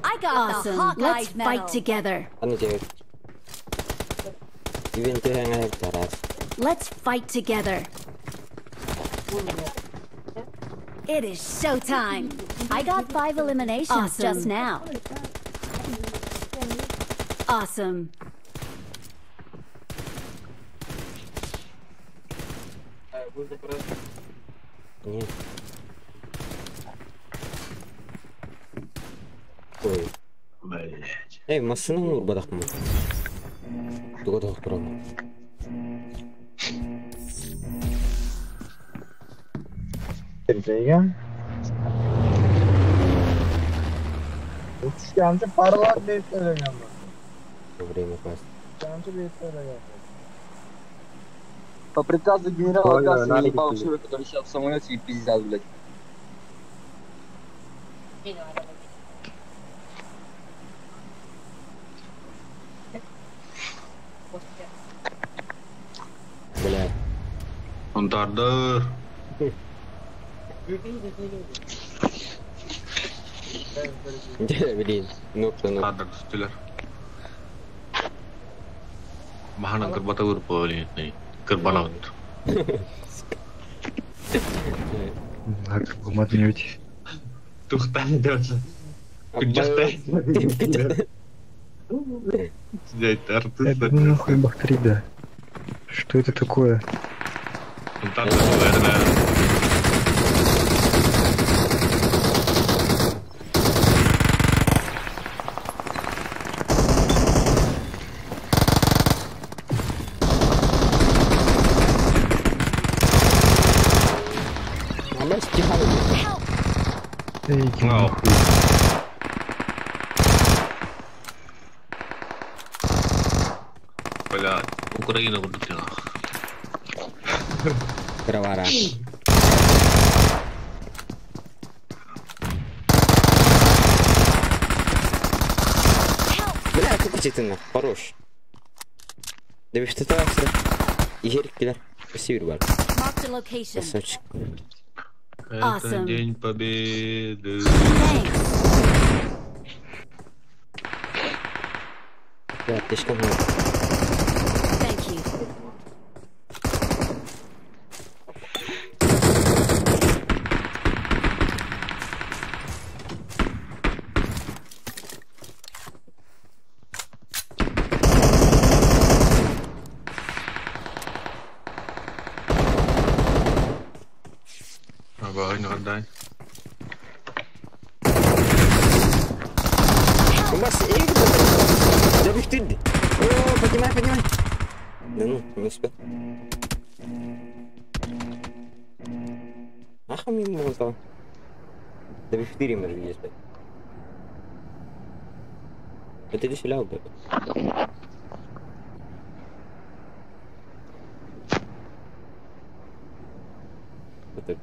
I got awesome. Let's fight together. Let's fight together. It is showtime. I got 5 eliminations just now. Awesome. Эй, машина нур бадахмы. Тугадах права. Terjaya. Uçuşkanca paralar bekleyen var. Время пасть. Uçuşkanca bekleyen. По приказу генерала Касса я ебал шуры, который сейчас в самолете и пиздят, блядь. Блядь. Он тардыр. Блин, нокта. Тардыр түстілер. Махана кырбата көріп болайын. Кырбана өтті. Маднють. Тухтай дёрсі. Күнжақтай. Сидеть, артыст. Это нахуй бахтерида. Что это такое? Он тардыр, наверное. Эй, Бля, Украина вылетела. Кровара. Бля, как ты нахуй, хорош. Да вы что-то Ерикler. Спасибо, ребят. Marked a location. Красавчик. Это Awesome. день победы. Thanks. Да, слишком много. Thank you. Огонь, отдай. Бас, да вы ты. О, поднимай. Да ну, не успел. Ах, мимо его. Да вы в 4 может есть. Это дешевле бы. Это...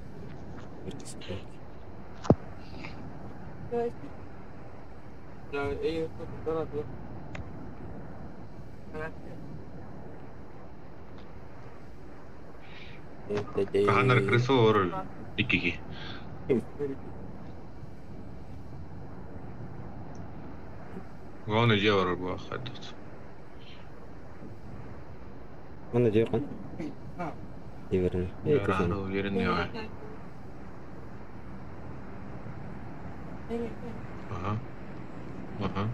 Кахандар крысу орыл. Икики. Главное дело было хатать. Mana dia kan? Diverin. Yarano, yerin ya. Ага.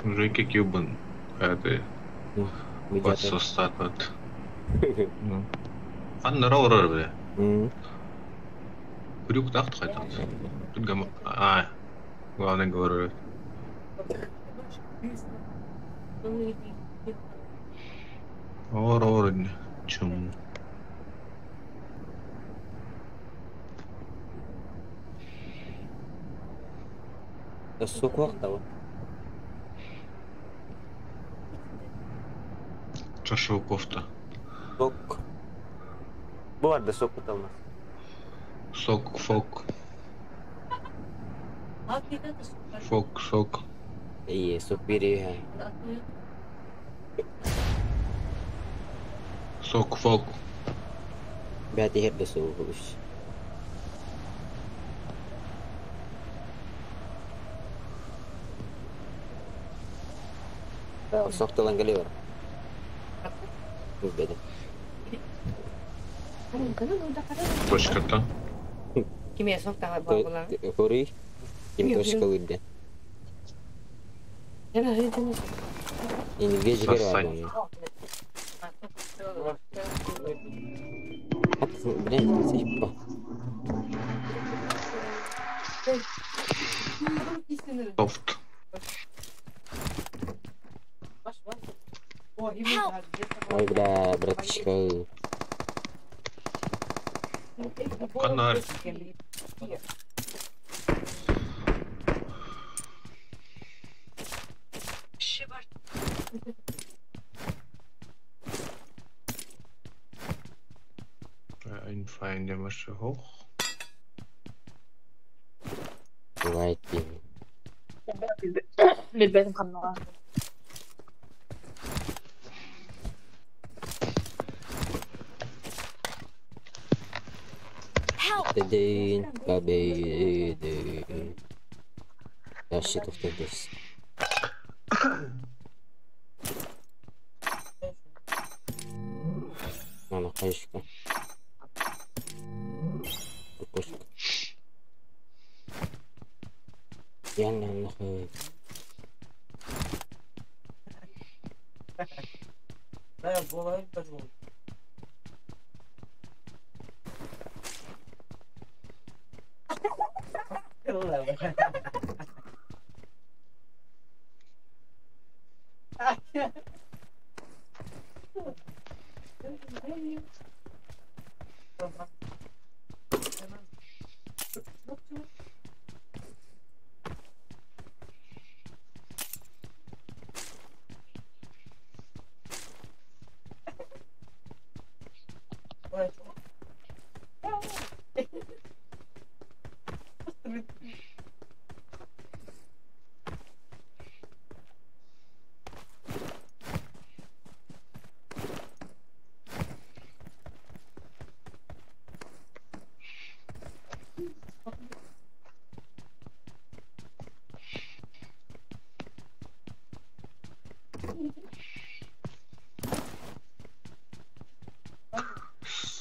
Рыки Кьюбан. Это... Вот состав от... Анна Роурер, бля. Крюк так хотел. Тут гам... А, главный говорю. Роурер. Чум. Да сука, того. Чашу кофта. Сок. Bu arada sokut olmaz. Сок, фок. Фок, сок. İyi, sok biri. Сок, фок. Berarti hep de soğuk olur. Sok tulang geliyor. Beda. Точка-то. Кимия соктага багулан. Хори. Kim точка udah. Ini dia juga ada. Блин, типа. Софт. Ой, бля, братишка. Фонарь. Ein Feind, der Masche hoch. Right thing. Bilbedim kanına. Today, baby. That shit of this. Ana kayışka. Koşka. Yanına koy.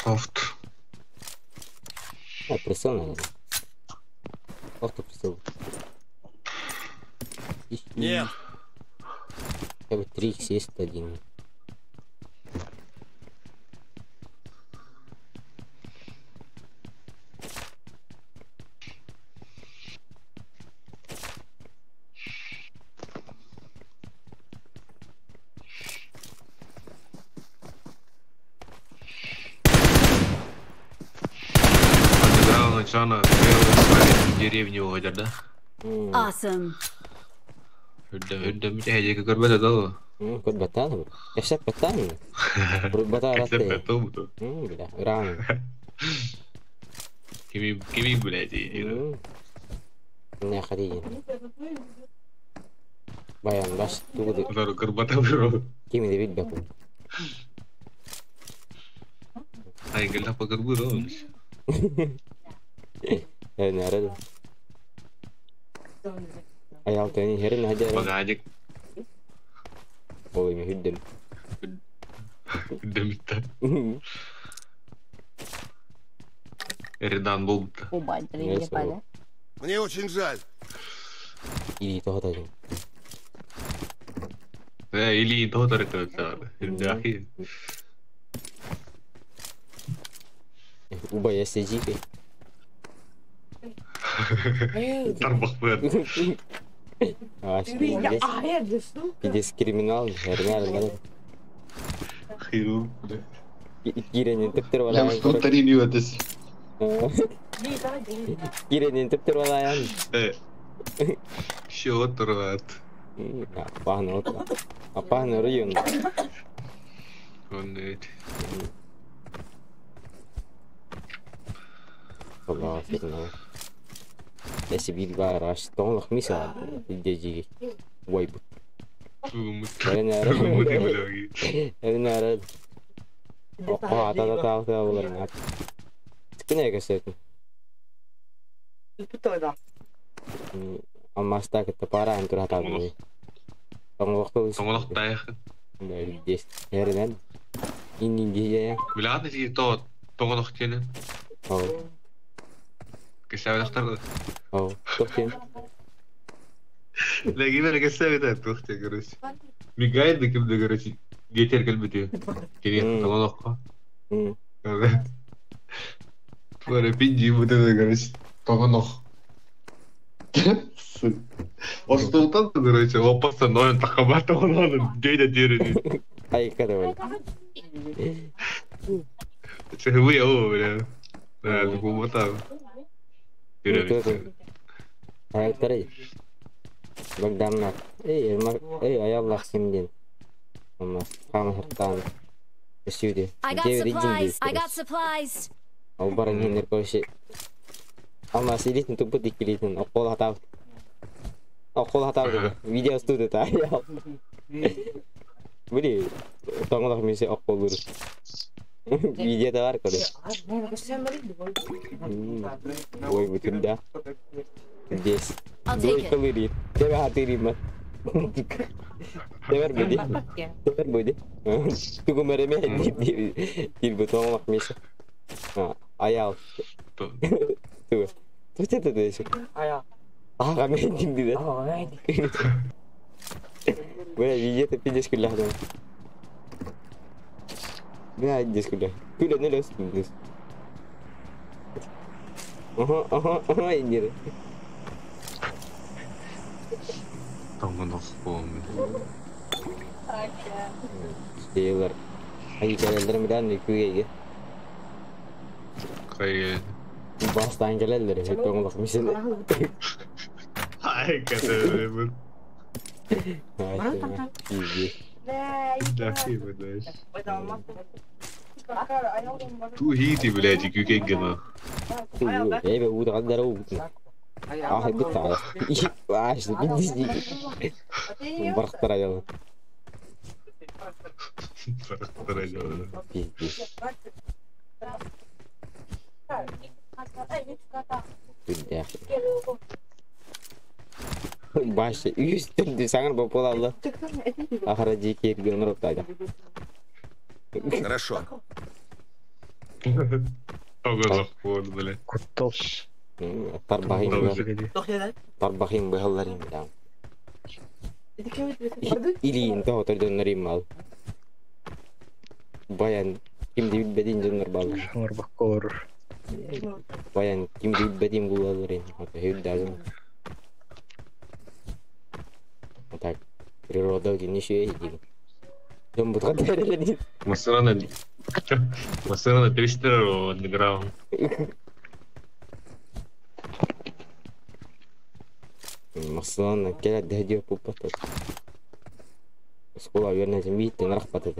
Soft. Pressão, né? Alta pressão. Нет. Как бы 3 есть один. Начало в деревню уходят, да? Awesome. Udah macam aja ke korban tahu. Kod batal. Kasep batal. Perut batal rata. Kasep betul betul. Bila orang. Kimi boleh je. Ini kali. Bayan bas tu tu. Baru korban tahu bro. Kimi David baku. Ay gelap apa korban? Nara. Ayal tani herin aja. Bagajik. Oh ini hidden. Hidden bitta. Эрдан был. Мне очень жаль. Или то тadi. Или то это. Индахи. Убая сидики. Тарбах бед. Здесь криминал, реально. Хирург. Киренин тепter валаян. Повтори мне это. Киренин тепter валаян. Что оторват? Апахна район. Он это. Allah fitna. Если бит гараж, то он хмиса диджи. Вайб. Эна рад. Опа, та уларнат. Скине гэсэт. Питойда. Аммаста кэтэ пара антур хатагны. Тонгох тайх. Здесь. Ярнан. Инди. Билаад чи то тонгох тэнэ. Оо. Кэсэвэ дахтар. Оо. Тохтэн. Леги мэ кэсэвэ да тохтэ короче. Мигайд да ким да короче. Гетер кэлбэти. Кирин тонгох. Творе пинди будэ короче. Тонгох. Остолтан короче, опасно, но он тахабата он дядя дерет. Ай, кадавай. Це хуйово, бля. Да, гумота. Ай, тарай. Багдамнак. Аяллах симдин. Аммас хам хартан. Сюди. I got supplies. Ал баран хинер короче. Ama silihtin tuput ikilihtin. Okul hata. Okul hata dedi. Video studi ta. Bili. Tongolak misi okul guru. Video da var kore. Oy betul dah. Yes. Dua kali dia hati rimat. Teber budi. Teber budi. Tunggu meremeh di botong mak misi. Ayal. Tuh. Tuh itu deh. Ayal. Kami hindi deh. Boleh video tapi dia sekolah tu. Dia aja sekolah. Kuda ni los. Ini. Tangan aku. Stealer. Ayo kalian medan ni kuya. Kayak bahas tanggal dari itu ngomong mesin. Hai kata dia. Iya. Dah betul. Tu hiti belaji kuke gana. Tu, udah kan darah udah. Itu tak. Wah, sedih sih. Berkata aja. Berkata aja. Sudah. Bahasa itu sangat populer lah. Akhirnya jikir menurut aja. Хорошо. Ogoh pun boleh. Kutub. Tarbahim behallarim dam. Ili itu hotel donerim mal. Bayan kim di bedin doner bal. Шаңар баккор. Bayan kim di bedin gularin. Hotel hudazım. Так, природа gini şey değil. Jemput kan dari Masalah Twister underground. Masalah kira dah dia pupat. Sekolah biar nanti meeting arah patut.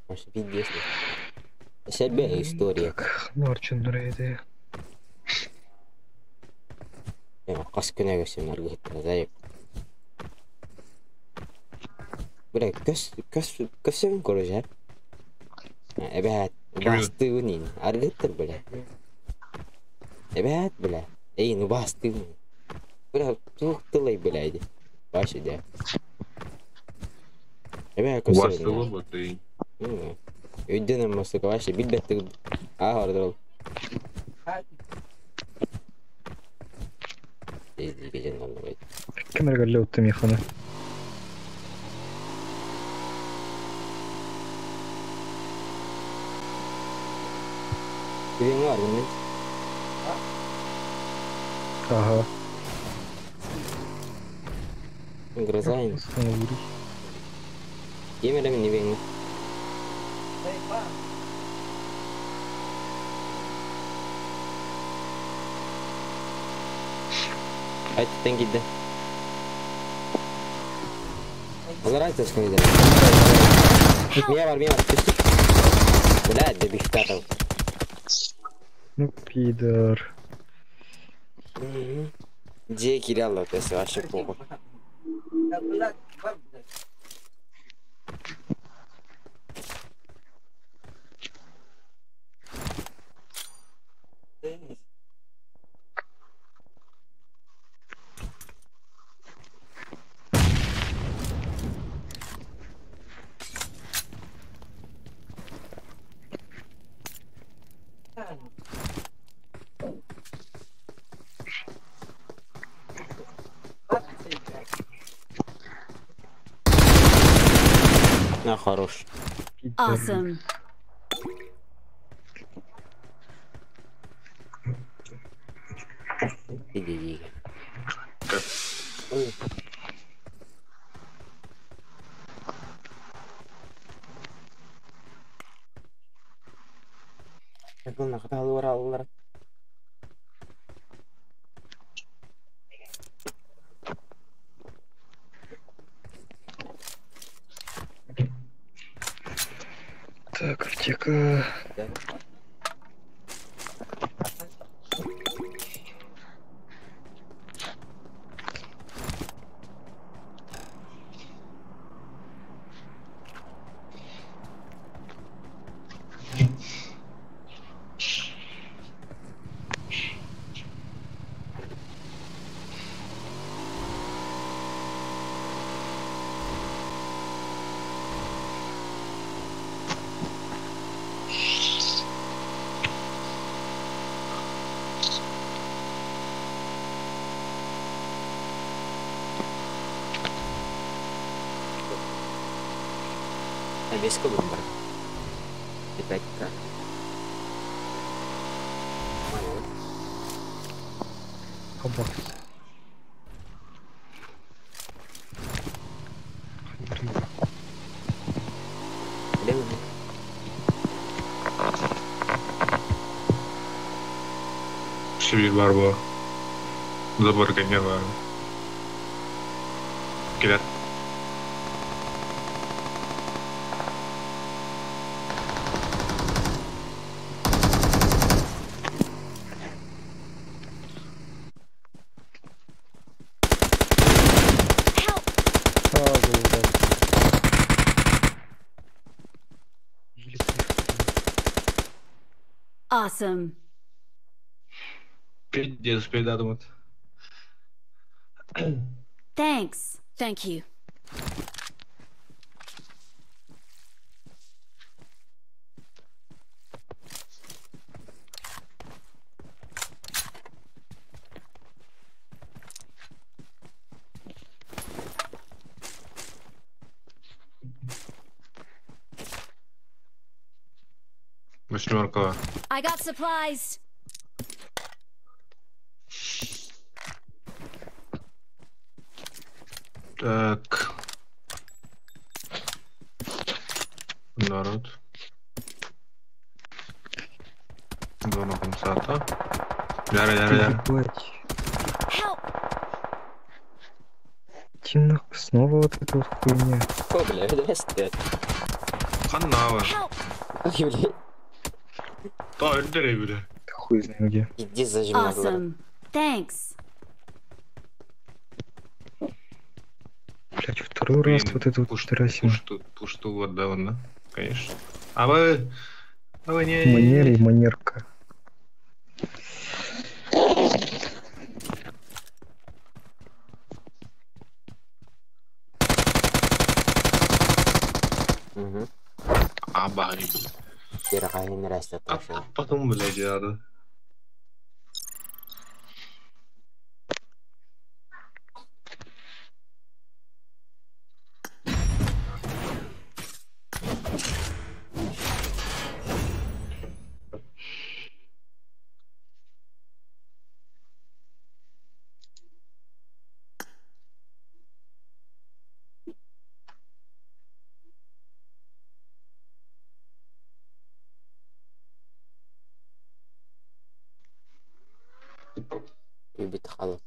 Masih video sih. Себе история. Норчин рейде. Қас күнәге сен аргыттыр зайып. Бля, көссөн көрөж. Эбәт, бастыгын аргыттыр бля. Эбәт бля. Эй, ну бастыгын. Бля, туктылай бля иде. Башы да. Эбәт көссөн. Бастыгын бутый. Өйден эммасы каваши билбетти ордол. Эзиге жан албайт. Кемерге лөттү механа. Кирен бар мен. Ага. Грозайн. Емере мен небеңи. Haydi sen gidin. Onlar aynı ses koydu. Miye var. Bula de bir tane. Ну, пидор. Где Кирилл, это вообще плохо. На, хорош. Awesome. Иди. Как он нахватал урал. Аптека. Habis ke belum ber di PK. Apa? Ada mana? Sivil var bu. Забор kayaknya var. Kita Awesome. пиздец, передадут. Thanks. Thank you. Восьмерка. I got supplies. Так. Народ. Зона компенсата. Яра. Тимно, снова вот эта вот хуйня. О, бля, давай стрелять. Ханнава. Ой, бля. Да, öldürey bile. Хуй знает где. Иди зажми на глаз. Awesome. Thanks. Блять, второй раз вот эту вот террасину. Пушту вот, да, он, да? Конечно. А вы не... Манер и манерка. Угу. Абай. Кирakain растет вообще. А потом, блядь, надо. بيتخلط.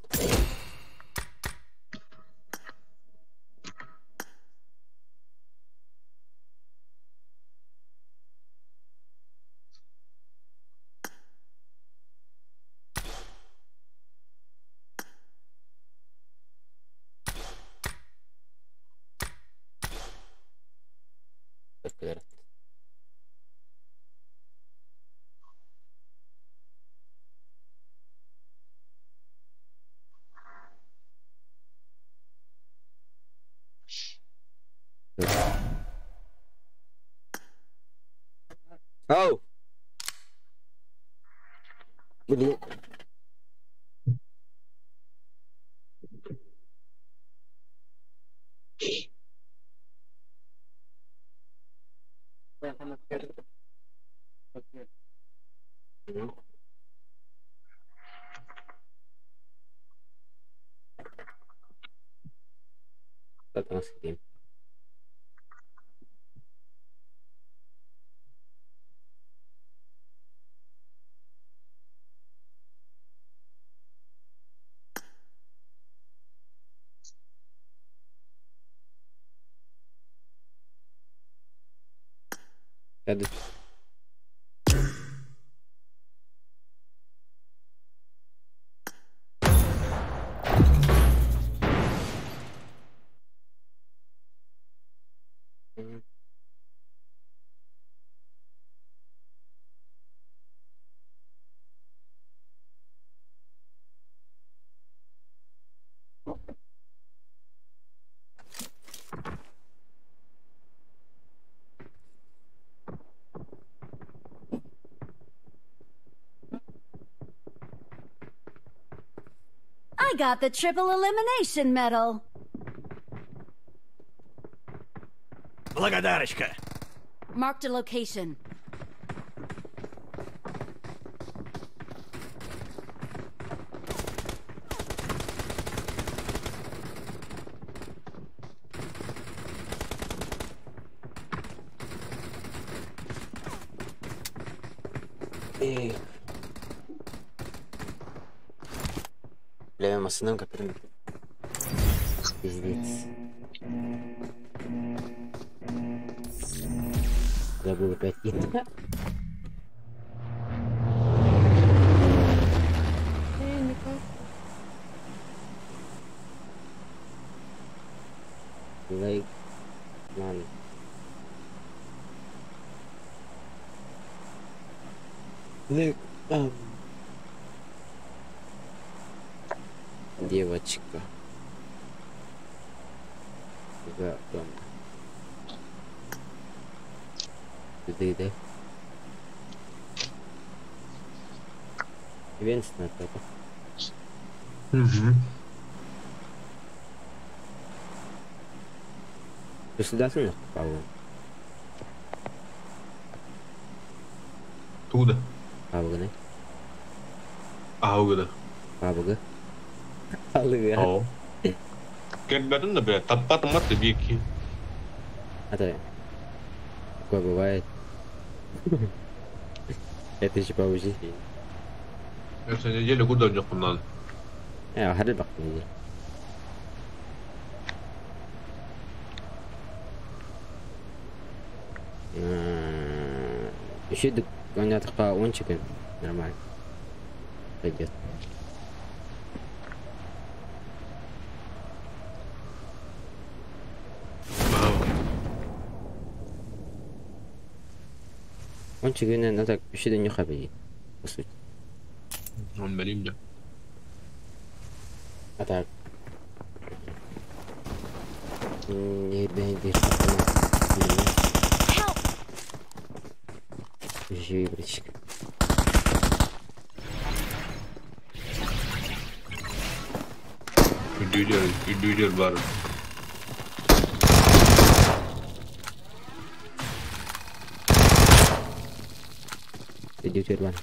Oh. Beli. Datang sini. Ada I got the triple elimination medal. Благодарочка. Marked a location. Бля, масынам капирим. Пиздец. Забыл опять. Like, man. Like, девочка. Да, там. Да. Венсна это. Государственных правил. Туда. Правильно. Аугда. Правильно. Аллы. О. Когда-то, бля, топат мат веки. Это такое бывает. Это еще повыше. Это неделю куда не ходил. Хадыр бактың. Еще гонятық по ончикін. Нормально. Пойдет. Ончикін надо еще до них обидеть. По сути. Он берем, да. А так. Не дай Жибричек. Индивидуаль бар. Индивидуаль бар.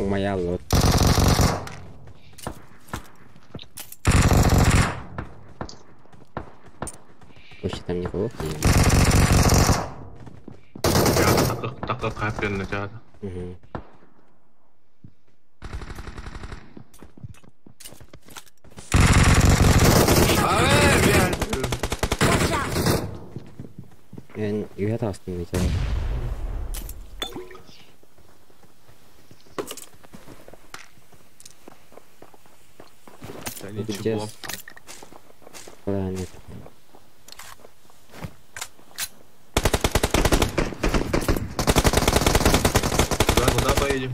Моя лот. Вообще там никого нет. Так капель на тебя. You had asked me to. Ничего. Правильно. Куда поедем?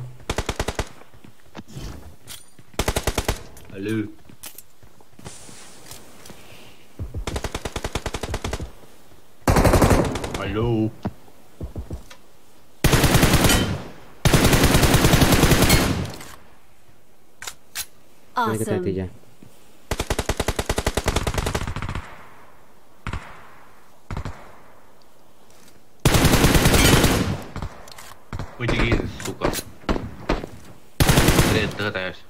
Алло. Алло. Awesome. Уйди, сука. Догадаюсь.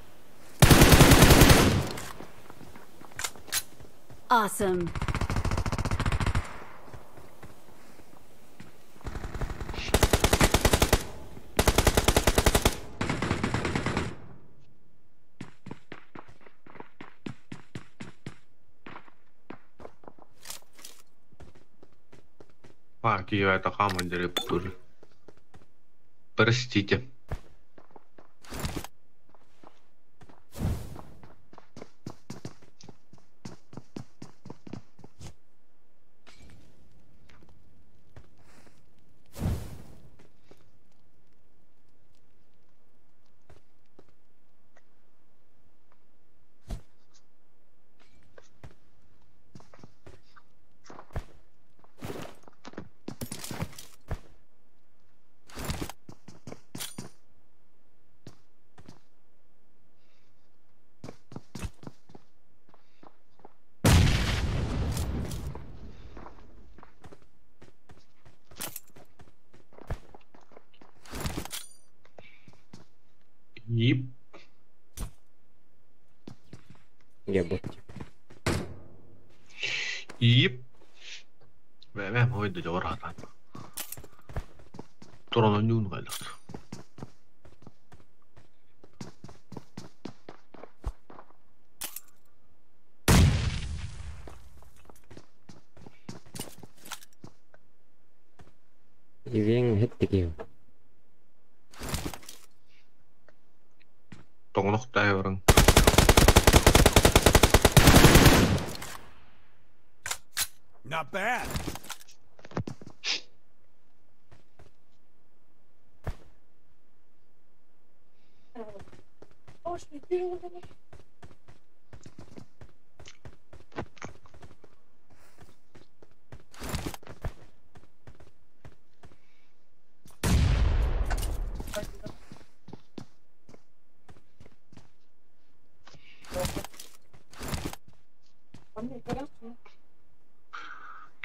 Awesome. Fuck you, это командир тоже. Простите. Yip. Ya bot. Yip. Vähemmän hoidu ja orataan. Tuolla on junvailut. Ivien hetkikin. Tuolla on täyvärän. Not bad.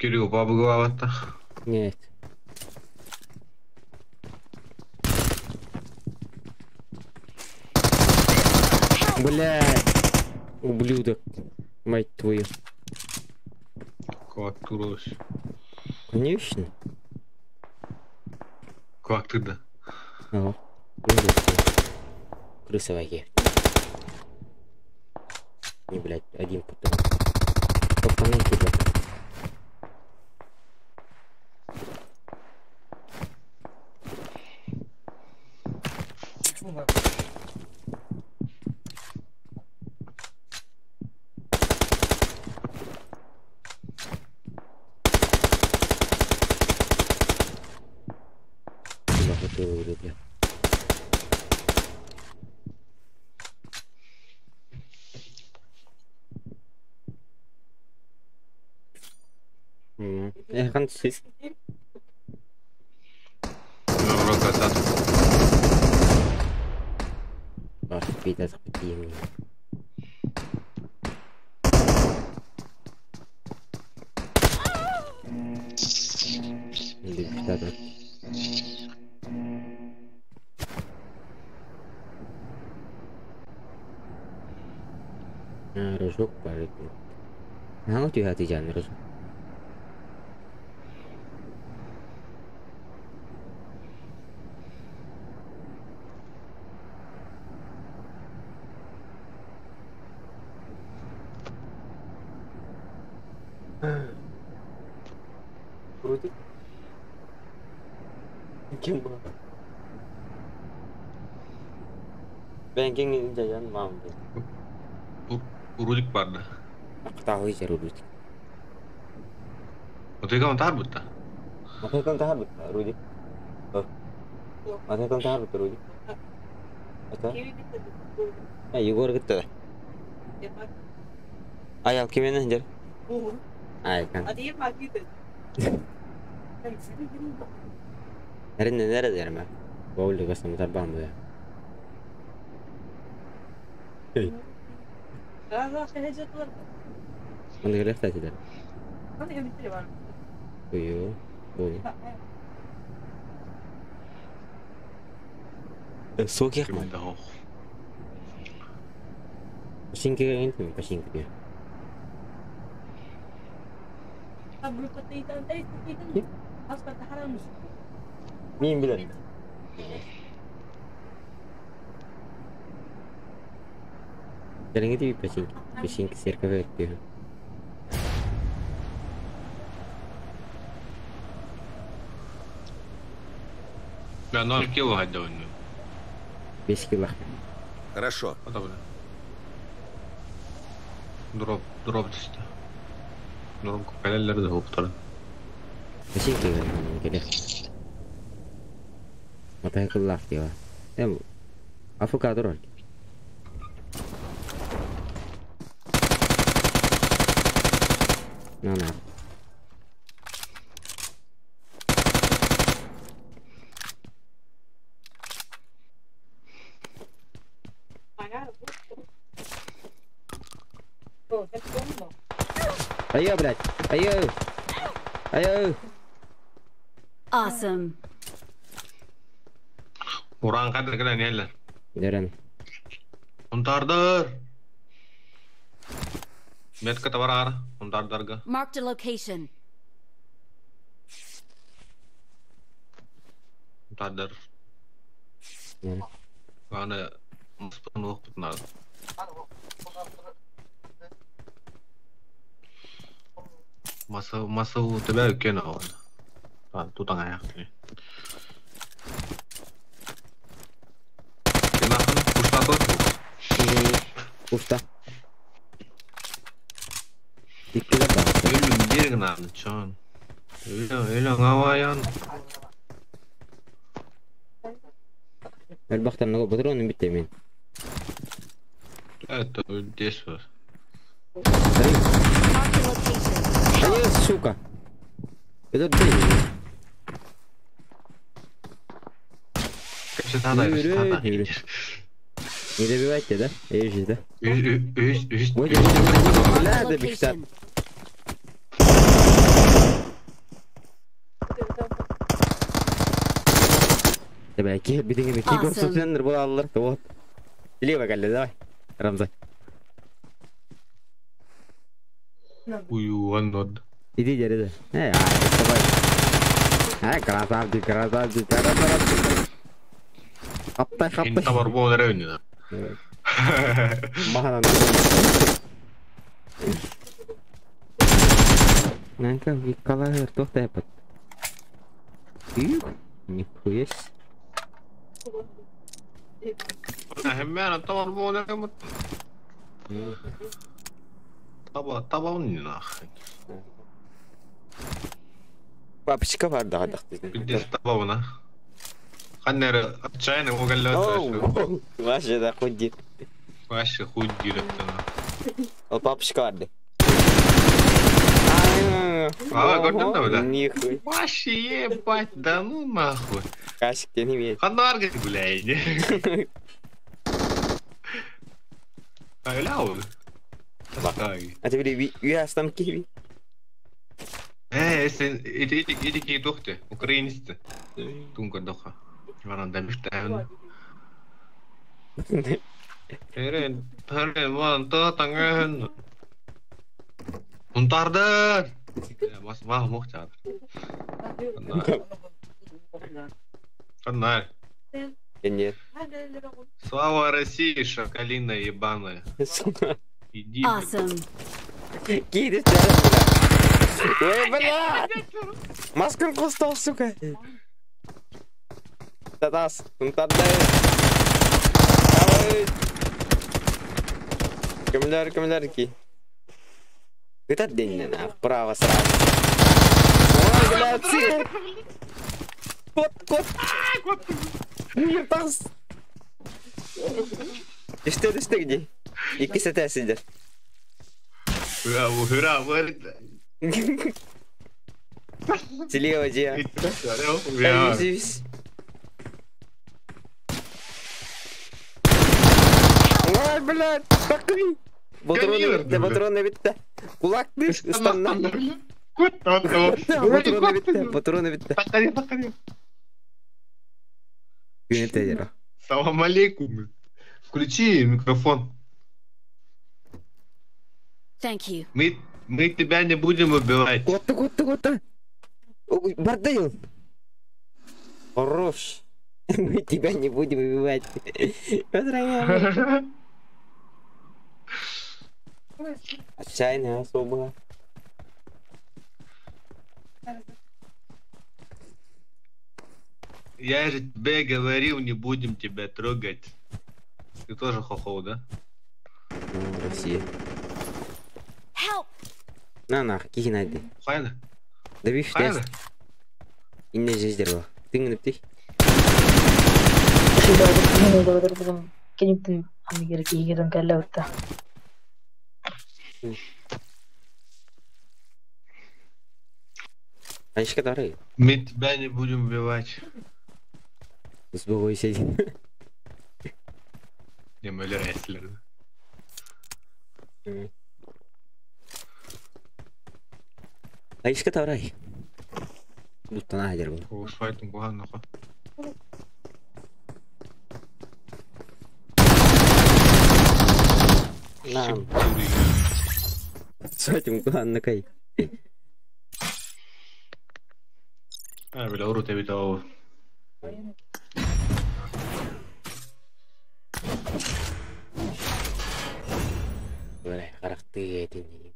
Kirju PUBG avata. Нет. Блядь, ублюдок, мать твою. Как турось. Конечно. Как ты да? Ага. Крыса ваги. Не, блядь, один потом. Попанайте, блядь. Kan sih. Beda seperti ini. Ini bisa tuh. Nah, rusuk balik. Nah, di hati jangan rusuk. Крутит? Кем? Banking jajan mau. Rudik pada. Aku tahu sih rudik. Oke, kamu tahu tak? Oke, kamu tahu tak rudik? Oh, oke, kamu tahu tak rudik? Apa? Ayo, gua kita. Ayo, gimana jar? Ayo kan. Nerede yerime? Bowl'da kasım taban bu ya. Hey. Mana gelip tadi dah? Uyo, boleh. Soğuk yakma. Pasingkir ini tuh, pasingkir. Mien bilen? Jarang itu pasing kesir ke itu. Я 0 кило отдал. 5 кило. Хорошо. Дроп işte. Дроп калелерде оптар. Бесин кило келе. Мата кыллах кило. Афукадор. No. Ayo, блядь. Ayo. Awesome. Уран кадр калан еллер. Дерен. Унтардар. Метка товарар. Унтардарга. Marked a location. Унтардар. Аны мыспын оқып надо. Masa тебя өкен ау. Тутан аяқ. Кенахын пуштату. Пушта. Иккилер бар. Өлім дерген аны, чон. Өлім аваян. Әлбақтан нұғы бұдыроның бітті мен. Это здесь вот. Ай, сука. Это дым. Не добивайте, да? Езжи, да? Бля, добегтат. Бля, бедіңе кейбір сутендер бұл алылар. Вот. Лево кәлі, давай. Рамзай. Уюан нод. Иди, дереді. Красавчик. Қаптай. Инта бар болар өйні да. Мағанан. Нәнка, қалағыр, тоқтай апат. Нихуясь. Әммән, инта бар болар өйні. Таба он нахуй. Папочка var daha da. Biz taба ona. Ханнер отчаянно уголёт. Ваше да худи. Ваше худи это. О папочка vardı. Gördün mü da? Нихуй. Ваше ебать, да ну нахуй. Кашик не имеет. Ханнар говорит, блядь. Öyle oldu. А ты бери, я там киви. Sen edik dohte, Ukrainiste. Tunga doha. Varan demişten. Eren, varan tangan. Untardan. Mas muhtar. Канал. Нет. Слава России, шакалина ебаная. Иди. Awesome. Кидишь, ой, бля! Маскан кустал, сука! Татас, он отдай! Давай! Камилярки! Это день, на вправо сразу! Ой, бля, цирк! Кот! Миртас! Düştü где? İkisi de sidir. Bravo. Слева где? Ой, блядь, такой! Патроны битті. Кулакты ұстаннан. Патроны битті. Гюнетедера. Салам алейкум. Включи микрофон. Thank you. Мы тебя не будем убивать. Кота. Бордел. Хорош. Мы тебя не будем убивать. Поздравляю. Отчаянная особа. Я же тебе говорил, не будем тебя трогать. Ты тоже хохол, да? Россия. На, какие найди? Хайна? Да видишь, Хайна? Инне жездер бар. Тыңынып дей. Кенеттен аны керек кәллә өтті. Айшка дарай. Мы тебя не будем убивать. С богой сидим. Не, мы рестлеры. Айшка дарай. Буттан айдер бұл. О, файтинг буган нахуй. Нам. Сайтинг буган накай. Vielä urut ei pitää olla. Böyle karakter yedin.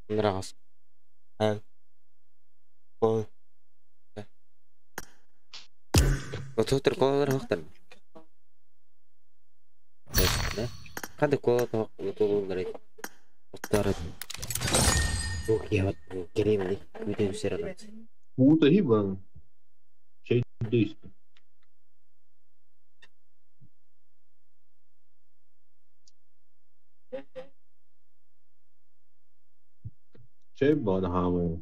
Nras. Evet. O. Otur kolları haktan. Ne? Hadi kolları oturulur. Ottarat. Okei, вот керемет. Видео сериал. Puuta hyvän. 17. Se vanhaa muu.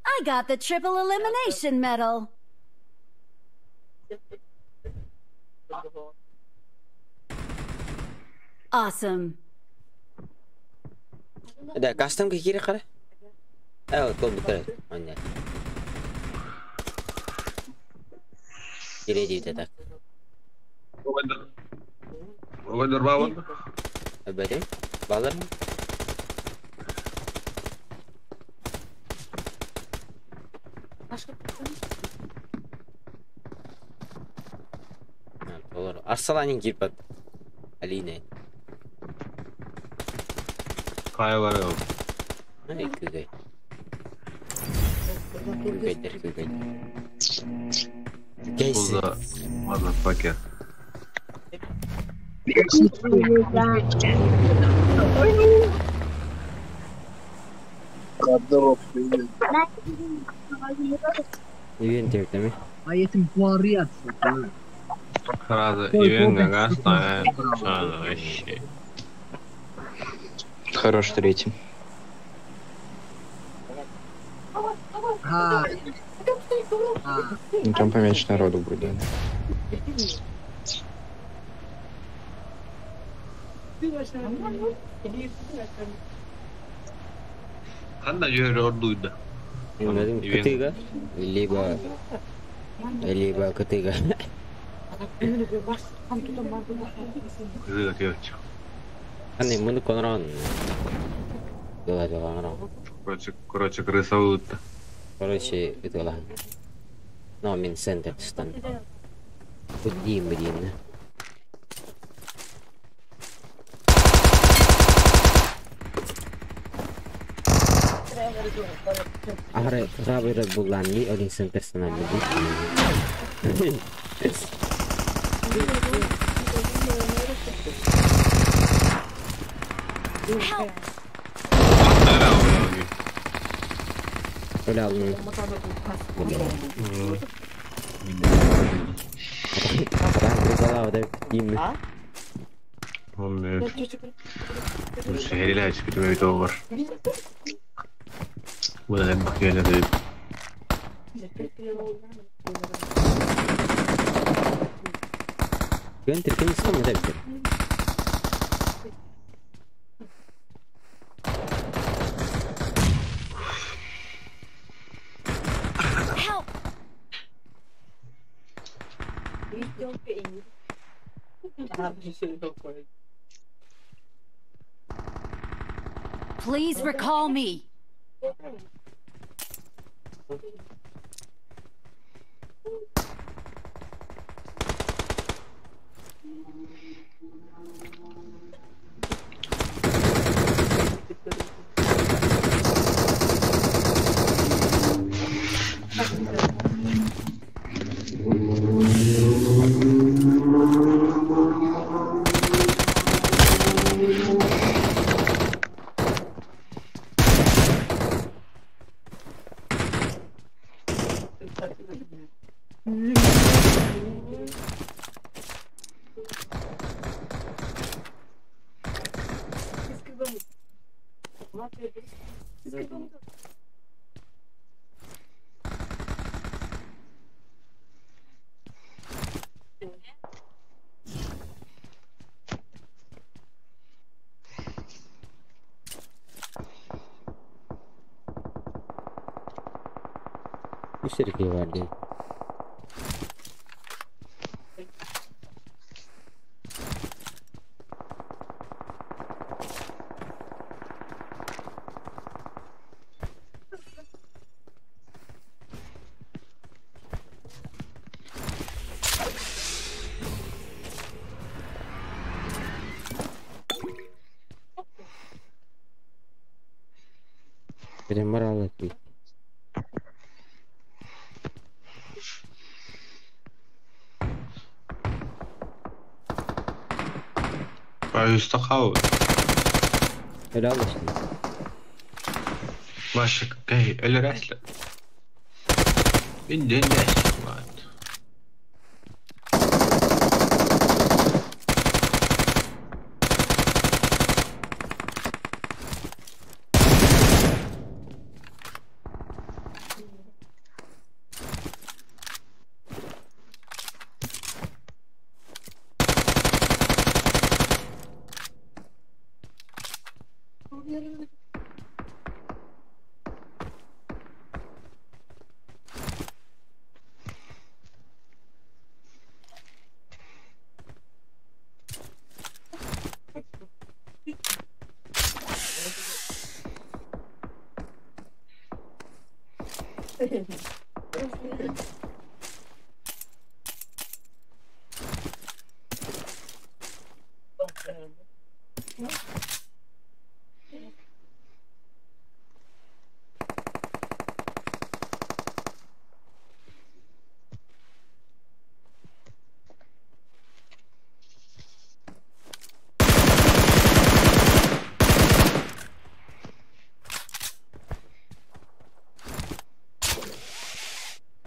I got the triple elimination medal. Awesome. ده custom كتير خلاص. طب بكره عندنا. يريد تتاك. وين باون؟ بعدين بقدر. Arsalanın girip Aline. Kaya var ya. Ne kügey. Kügey. Geysi. Burada motherfucker. Ивент değil mi? Ayetim puariyat. Сразу ивент гастает. Вообще. Хорош третий. Ну там поменьше народу будет. Anda yürü oradaydı. Anladım. Ketiga. Liba ketiga. Kızı atıyor. Anne bunu konuşan. Dolayı konuşan. Короче, крысовут. Короче, это ладно. No, min center stun. Begin. Rabi bulangi oling center stun begin. Udah lu. مستحيل كده ما يدور ولا ينبغي أن أدري Kan terkini sama tadi. Please recall me. Bisa dikeluarin. Jadi marah lagi. يستقاو لا ماشي كاي الرحلة من الناس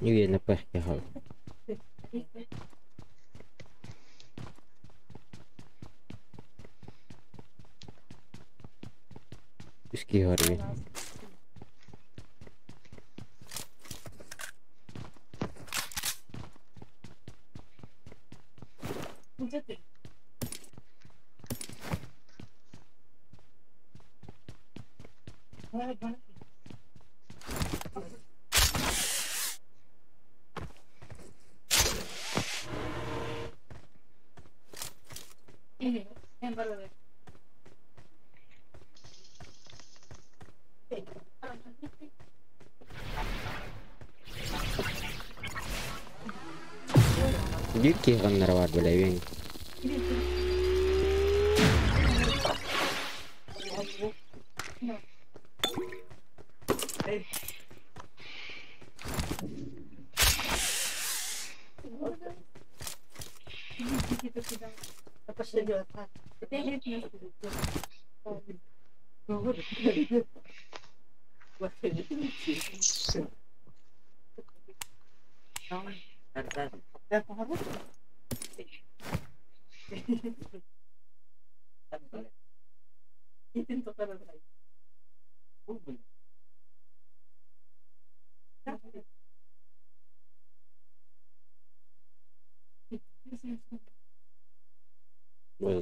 Ini apa ya hal? इसकी हो रही है। Bir kanlara var böyle ben.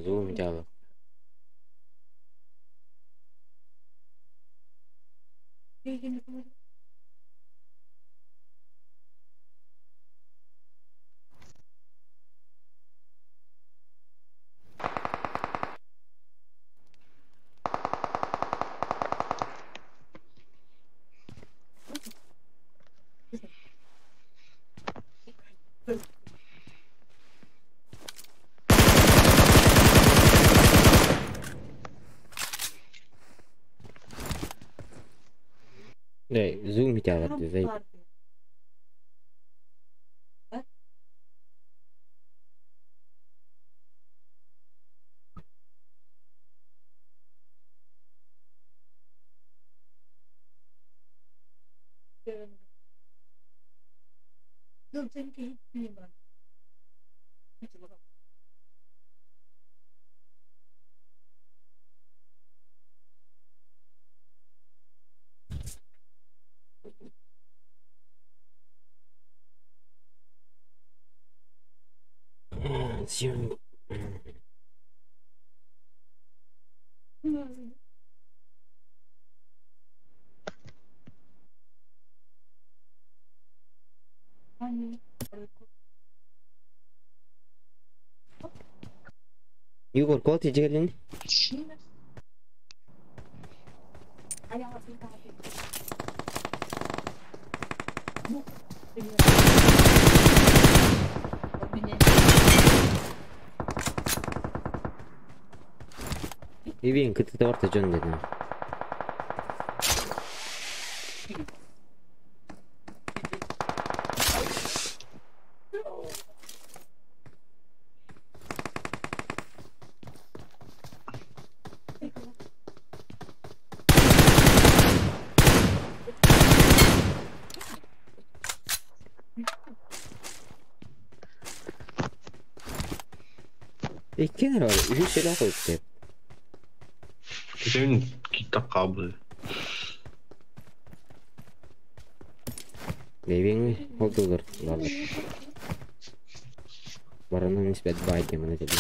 Zoom jawab. Zoom jawab zai. Igor, qual te diga ali? Vivian, cât te ortă John de din. Kenara var, bir şeyler koyup. Senin kita kabel. Living hold over lalu. Barangnya nisbat baik yang mana jadi.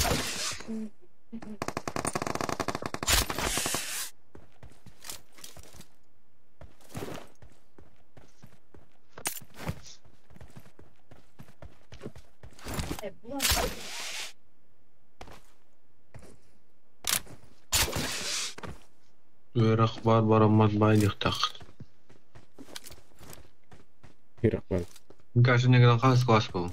Berak bar banyak tak. Berak bar. Kasihnya kita kelas kok.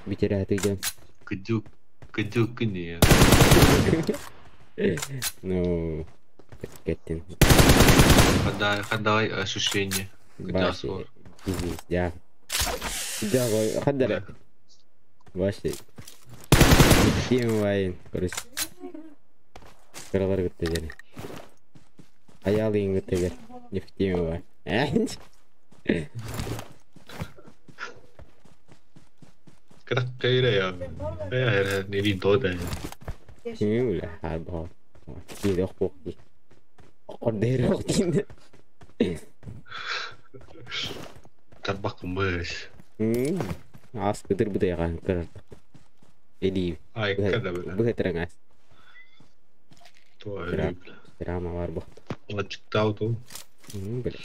Bicara itu jam. Kejuk ini ya. No. Кетин. Когда ощущение. Когда скоро. Ya. Sudah kau hadar. Bashi. Tim lain terus. Kalau gitu jadi. Ayah ling gitu ya. Tim lain. Kerak kayak ya. Kayak ini toda. Ini udah habis. Tidak pokok. Order ini. Terbak kembali. As betul ya kan ker. Jadi. Bukan terengas. Tuh. Drama warbo. Ngecek tahu tuh. Betul.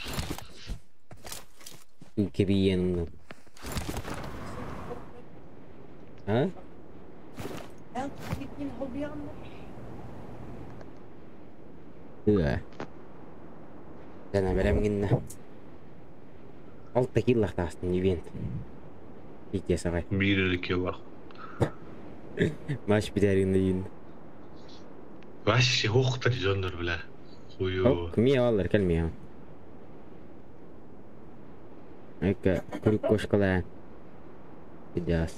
Kebian. Hah? Iya. Dan ada mungkin. 6 киллах тастын ивент. Ите сагай. Мириликке бар. Маш битәрин. Вообще хоқтар жондар бля. Хуё. Кме алар келме. Эка күрк кошкала. Идеас.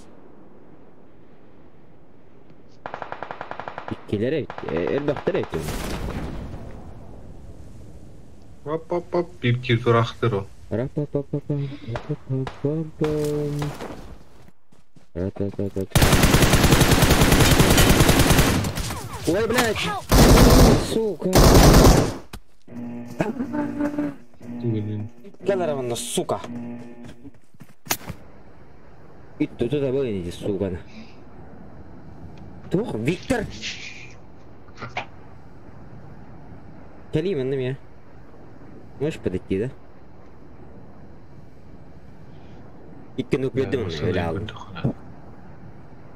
Иккелер элбактар экен. Оп. Бирки турактыр о. Ой, блядь! Сука! Келарамна, сука! И туда выйдите, сука. Тух, Виктор! Калима на меня. Можешь подойти, да? Иккен упредим, реально.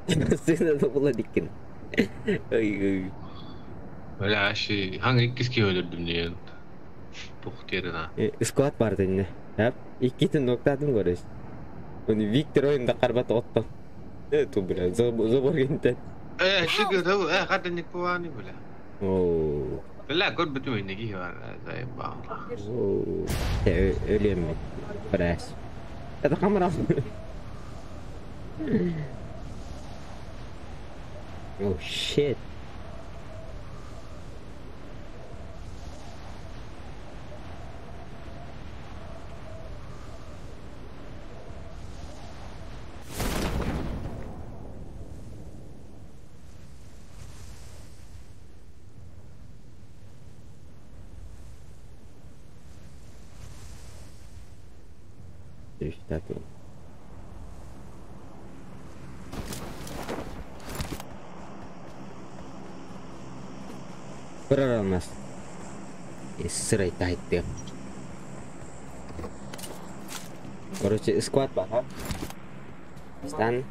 Сына было диккен. Ой. Бля, ащи, hangi ikkiski öldürdüm diye. Tuht yerine. Squad vardı yine. Yap. İkisini noktadım görüş. Onu Victor oyunda karbat ottu. Evet o bile. Zobor ginten. Şükür tabu. Kadınlık bu ani bile. Oo. Bela kod betul ini ki var. Saya bang. Oo. Öyle mi? Beres. Kata kamera. Oh shit. Está todo. Прорвалась. И сырой тайты. Короче, сквад баха. Стан.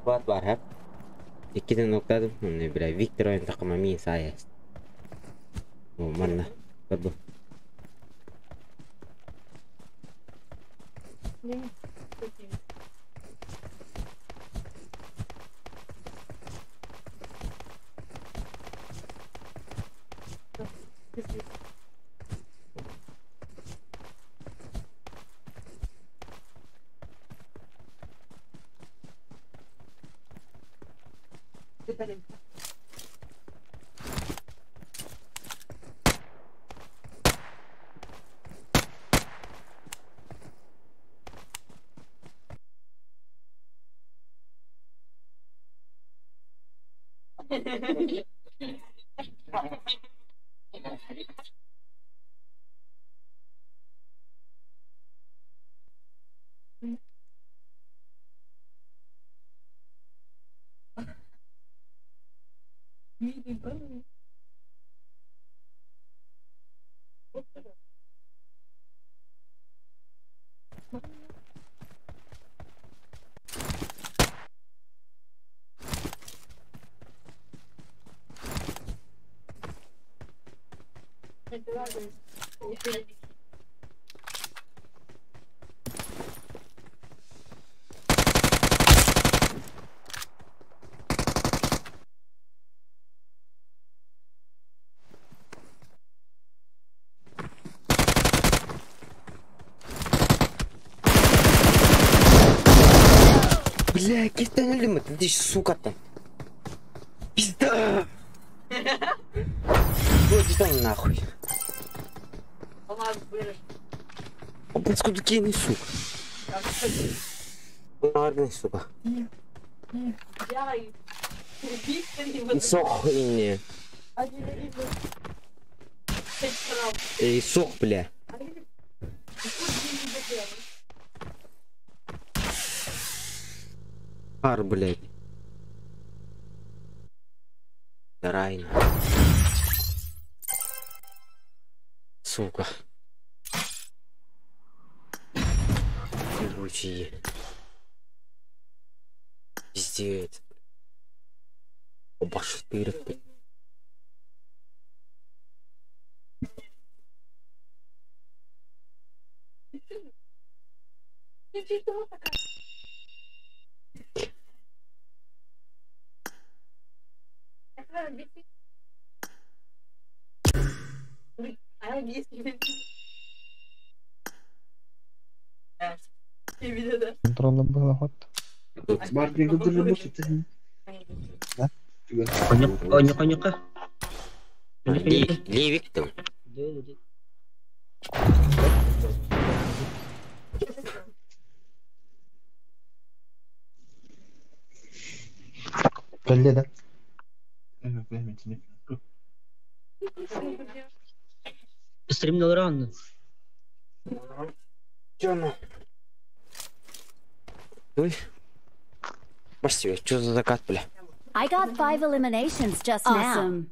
Сквад баха. Иккиден ноктадым. Муну бира Виктор ойын такыма мен саяс. О, манна. Көрбө. Бля, кистен öldüm mü? Ты сука там. Пизда! Вот там нахуй. Он подскуда кинет, сука. Наверное, сука. Сох не. Эй, сох, бля. Пар, блядь. Райна. Сука. Короче. Пиздец. Оба 4. Трудно было вот. Маркин кыдырып бошотты. Коньяк. Левик там. Пелле, да? Стримнул рано. Чё? Ой. Спасибо, что за закат, бля? I got 5 eliminations just now.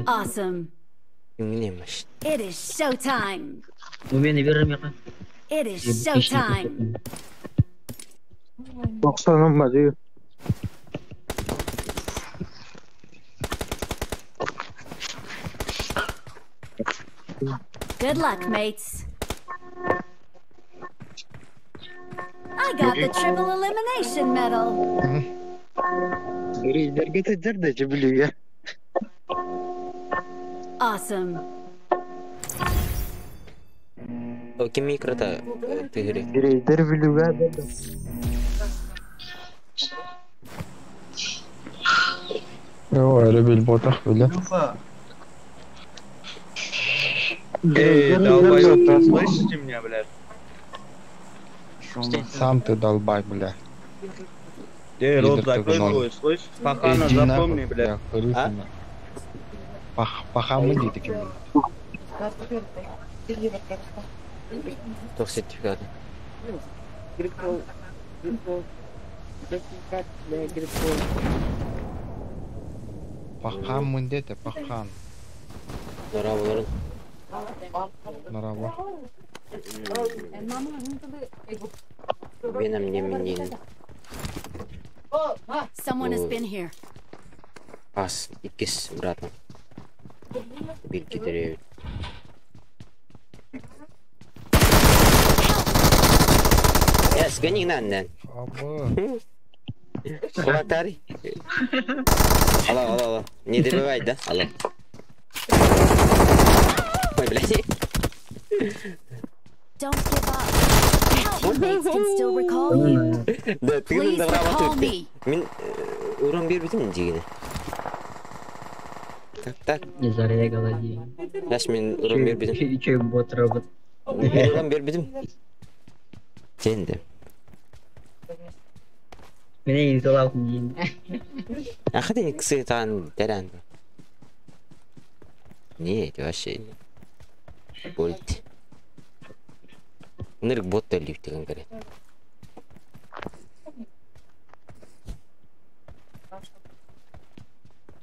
Awesome. Немеш. It is showtime. Умение вернемеха. It is showtime. Боксаным ба дию. Good luck, mates. I got the triple elimination medal. Рейдерге тәҗәр дә җибилүгә. Awesome. Окей, микрота тигри. Рейдер билүгә дә. Öyle bil botak böyle. Долбай, слышите меня, блядь? Сам ты долбай, блядь. Рот закрой, слышь? Пока запомни, блядь. Пока мы не такие. Кто сертификат? Пахан міндеті, пахан. Нораболарын. Нораба. Benim yemin. Someone has been here. Pas, ikis, братан. Bir gidiyor. Ya, сгони наннан. Абы. Хватари. Алло. Не добивай, да? Алло. Ой, блядь. Don't give up. Your teammates can still recall you. Да, ты Please надо recall работать. me. Мен урон бербедім дегені. Так. Не заря голоди. Яш мен урон бербедім. Че бот робот. Мен урон бербедім. Сен де. Мене интеллалтын дейін. Ақыден кісі таған дәрән. Не, это вообще больт. Нырк ботта лифтеген керек.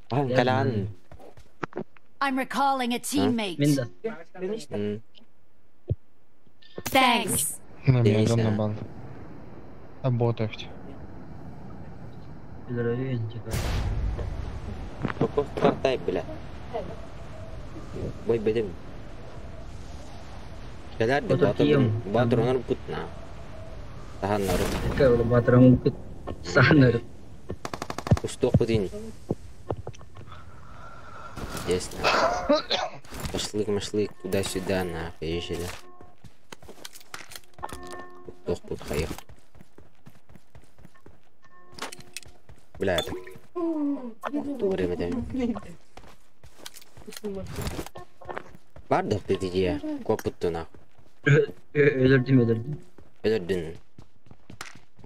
Калан. I'm recalling a teammate. Мен да. Thanks. Медленно бал. Работать. Здоровье, типа. Kokos partai bela. Boy bedem. Kelar de batronlar putna. Tahan nar. Kalau batron put sanar. Ustok putin. Ясно. Машлык туда-сюда на поезжали. Тут поехал. Бля, это... Время там. Бардық деді я. Копытты нахуй. Өлірдім. Өлірдің.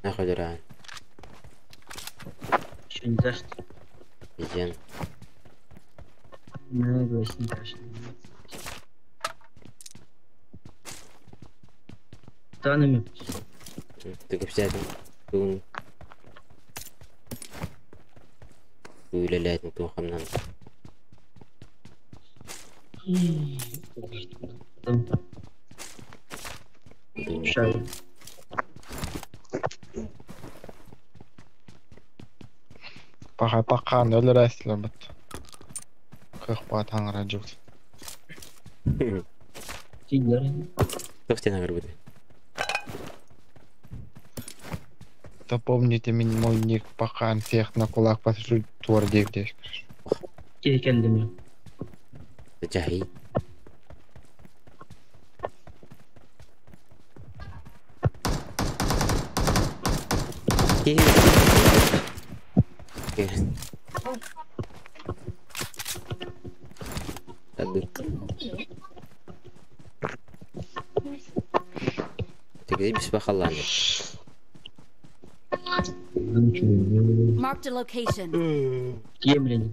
Нахуй дыран. Еще не зашли. Изен. Наглость не зашли. Танами. Ты как взять? Тун. Уйляляет на тухом нам. Шай. Пахан өлір әсілі бұд. Қық ба таңыра жүгді. Кто в стенах работает? Запомните мой ник, пока всех на кулак посажу твердей здесь. Kendimi. Jahi. Aduh. Jadi bisa bakalan ya. Marked a location. Kim bilen?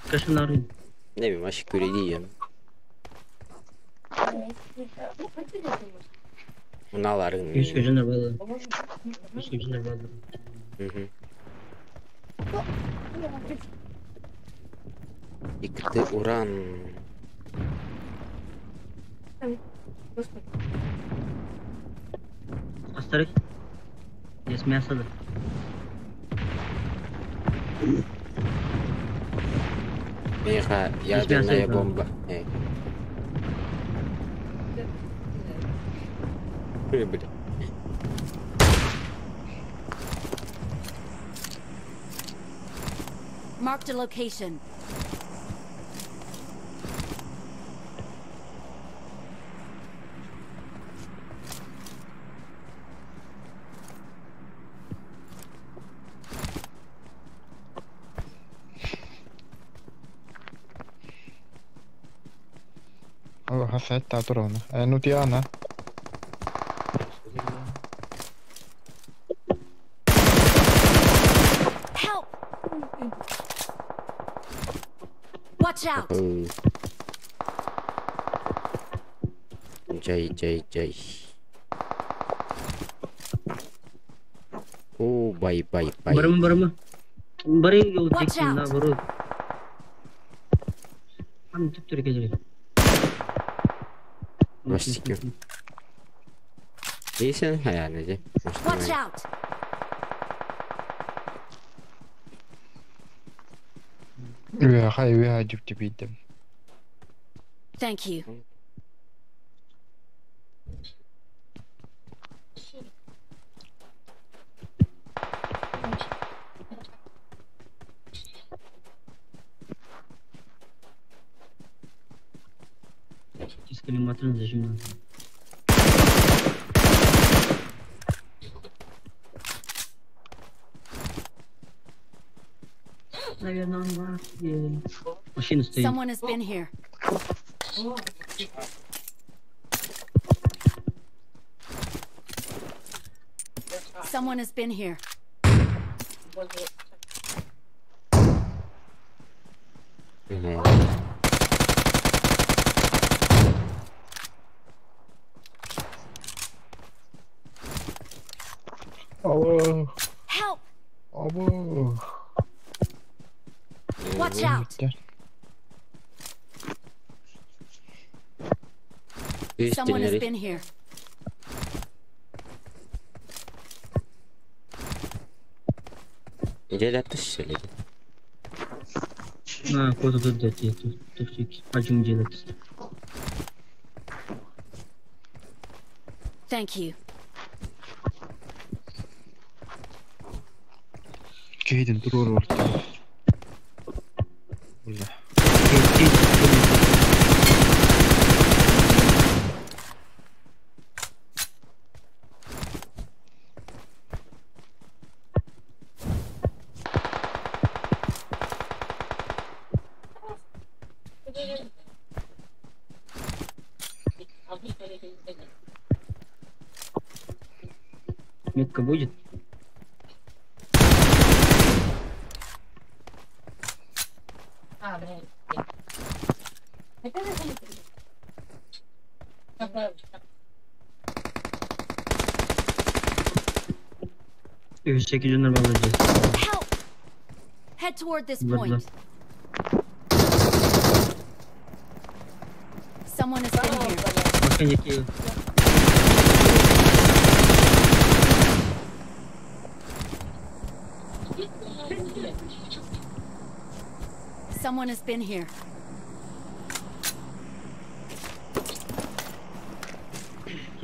Kaşınların. Ne bileyim aşık öyle diyeyim. Mınaların. Yüz gözüne bağlı. Yüz gözüne bağlı. Икты уран. Астрик. Здесь мясо, да? Меха, ядерная бомба. Блин. Marked a location. Oh, aspetta, torna. Nutiana. Help! Watch out! Jai. Oh, bye. Barama. Bari yol çeksin la bro. Hani tüptür geliyor. Пластики. Есть hayalnece. Watch out! Hayır, cüptü bildim. Thank you. Матрица зажимаю. Наверное, он машина стоит. Someone has been here. Someone has been here. Oh. Help! Oh. Watch out! Someone has been here. Gel yapıştır. На, куда тут дать эту тактики? Почему делать? Thank you. Кейден турор орта. Бля. Метка будет? Help! Head toward this point. Someone has been here. Someone has been here.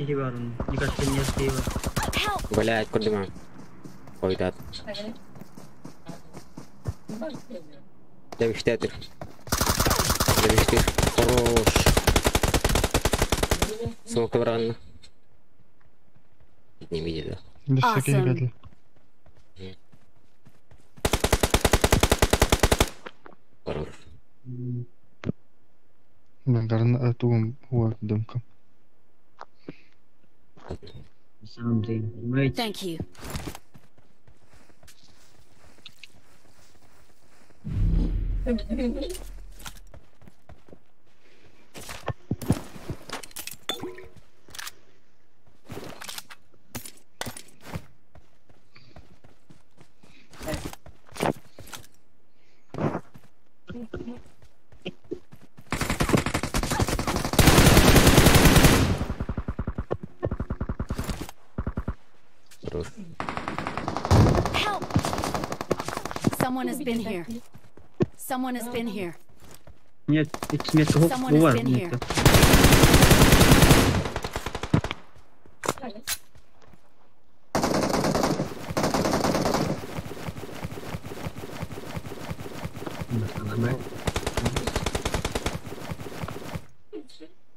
Kiki var onun. Birkaç tane yastığı var. Блядь, куда мы? Ой, да. Девиштетер. Хорош. Смог рано. Не видит, да? Без всяких гадли. Хорош. Наверное, эту вот дымка. Thank you. Help! Someone has been here. Someone has been here. Нет, эти метка хоп, Someone has var been here. metка.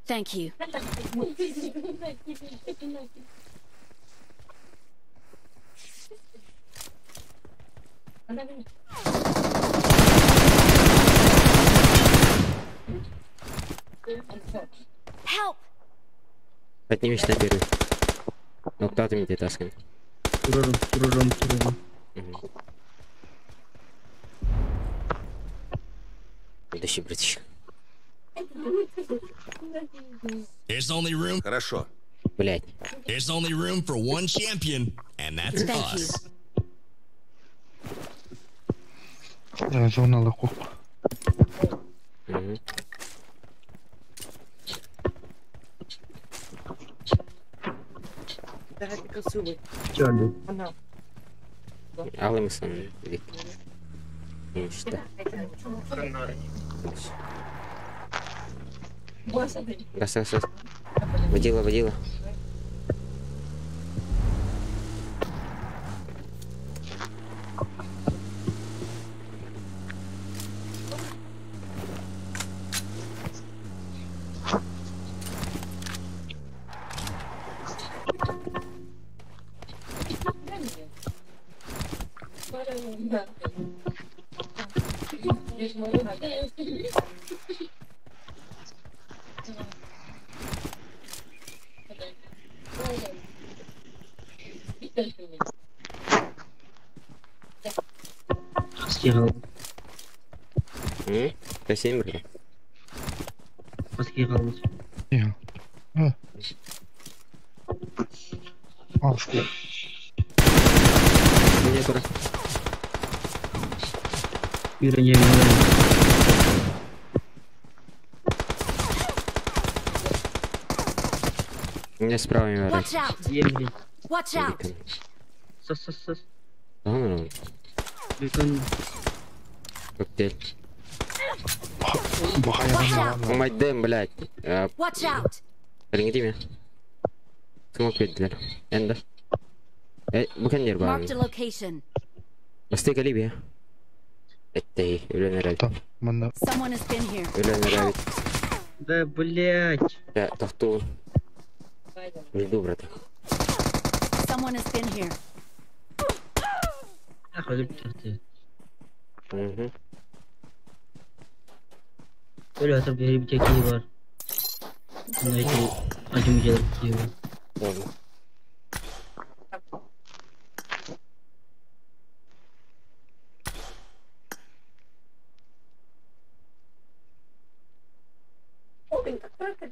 Thank you. Help! Поднимись на первый. Ну, кто-то меня таскает. Турарım. Дальше, братишка. There's only room. Хорошо. Блядь. There's only room for one champion, and that's Thank you. us. Зона лохов. Çöldü. Алый мысан. İşte. Гас. Водила. Скигал. Ты 7 вроде. Скигал. Тихо. Ашку. Мне пора. Юрий. Мне справа не варит. Watch out! Емли. Watch out! Сос. Ага, Бекон. коктейль. Watch out! Мать дэм, блядь. Watch out! Рингди меня. Смог ettiler. Ender. Bu kan yer Marked a bari. location. Bastı kali bir. Etti. Ölen herhalde. Манда. Someone has been here. Ölen herhalde. Да, блять. Ya tahtu. Жду, брат. Someone has been here. Ах, öyle bitirdi. Böyle hatır bir çekiği var. Bunlar acımayacak diyor. Doğru. Ой, как только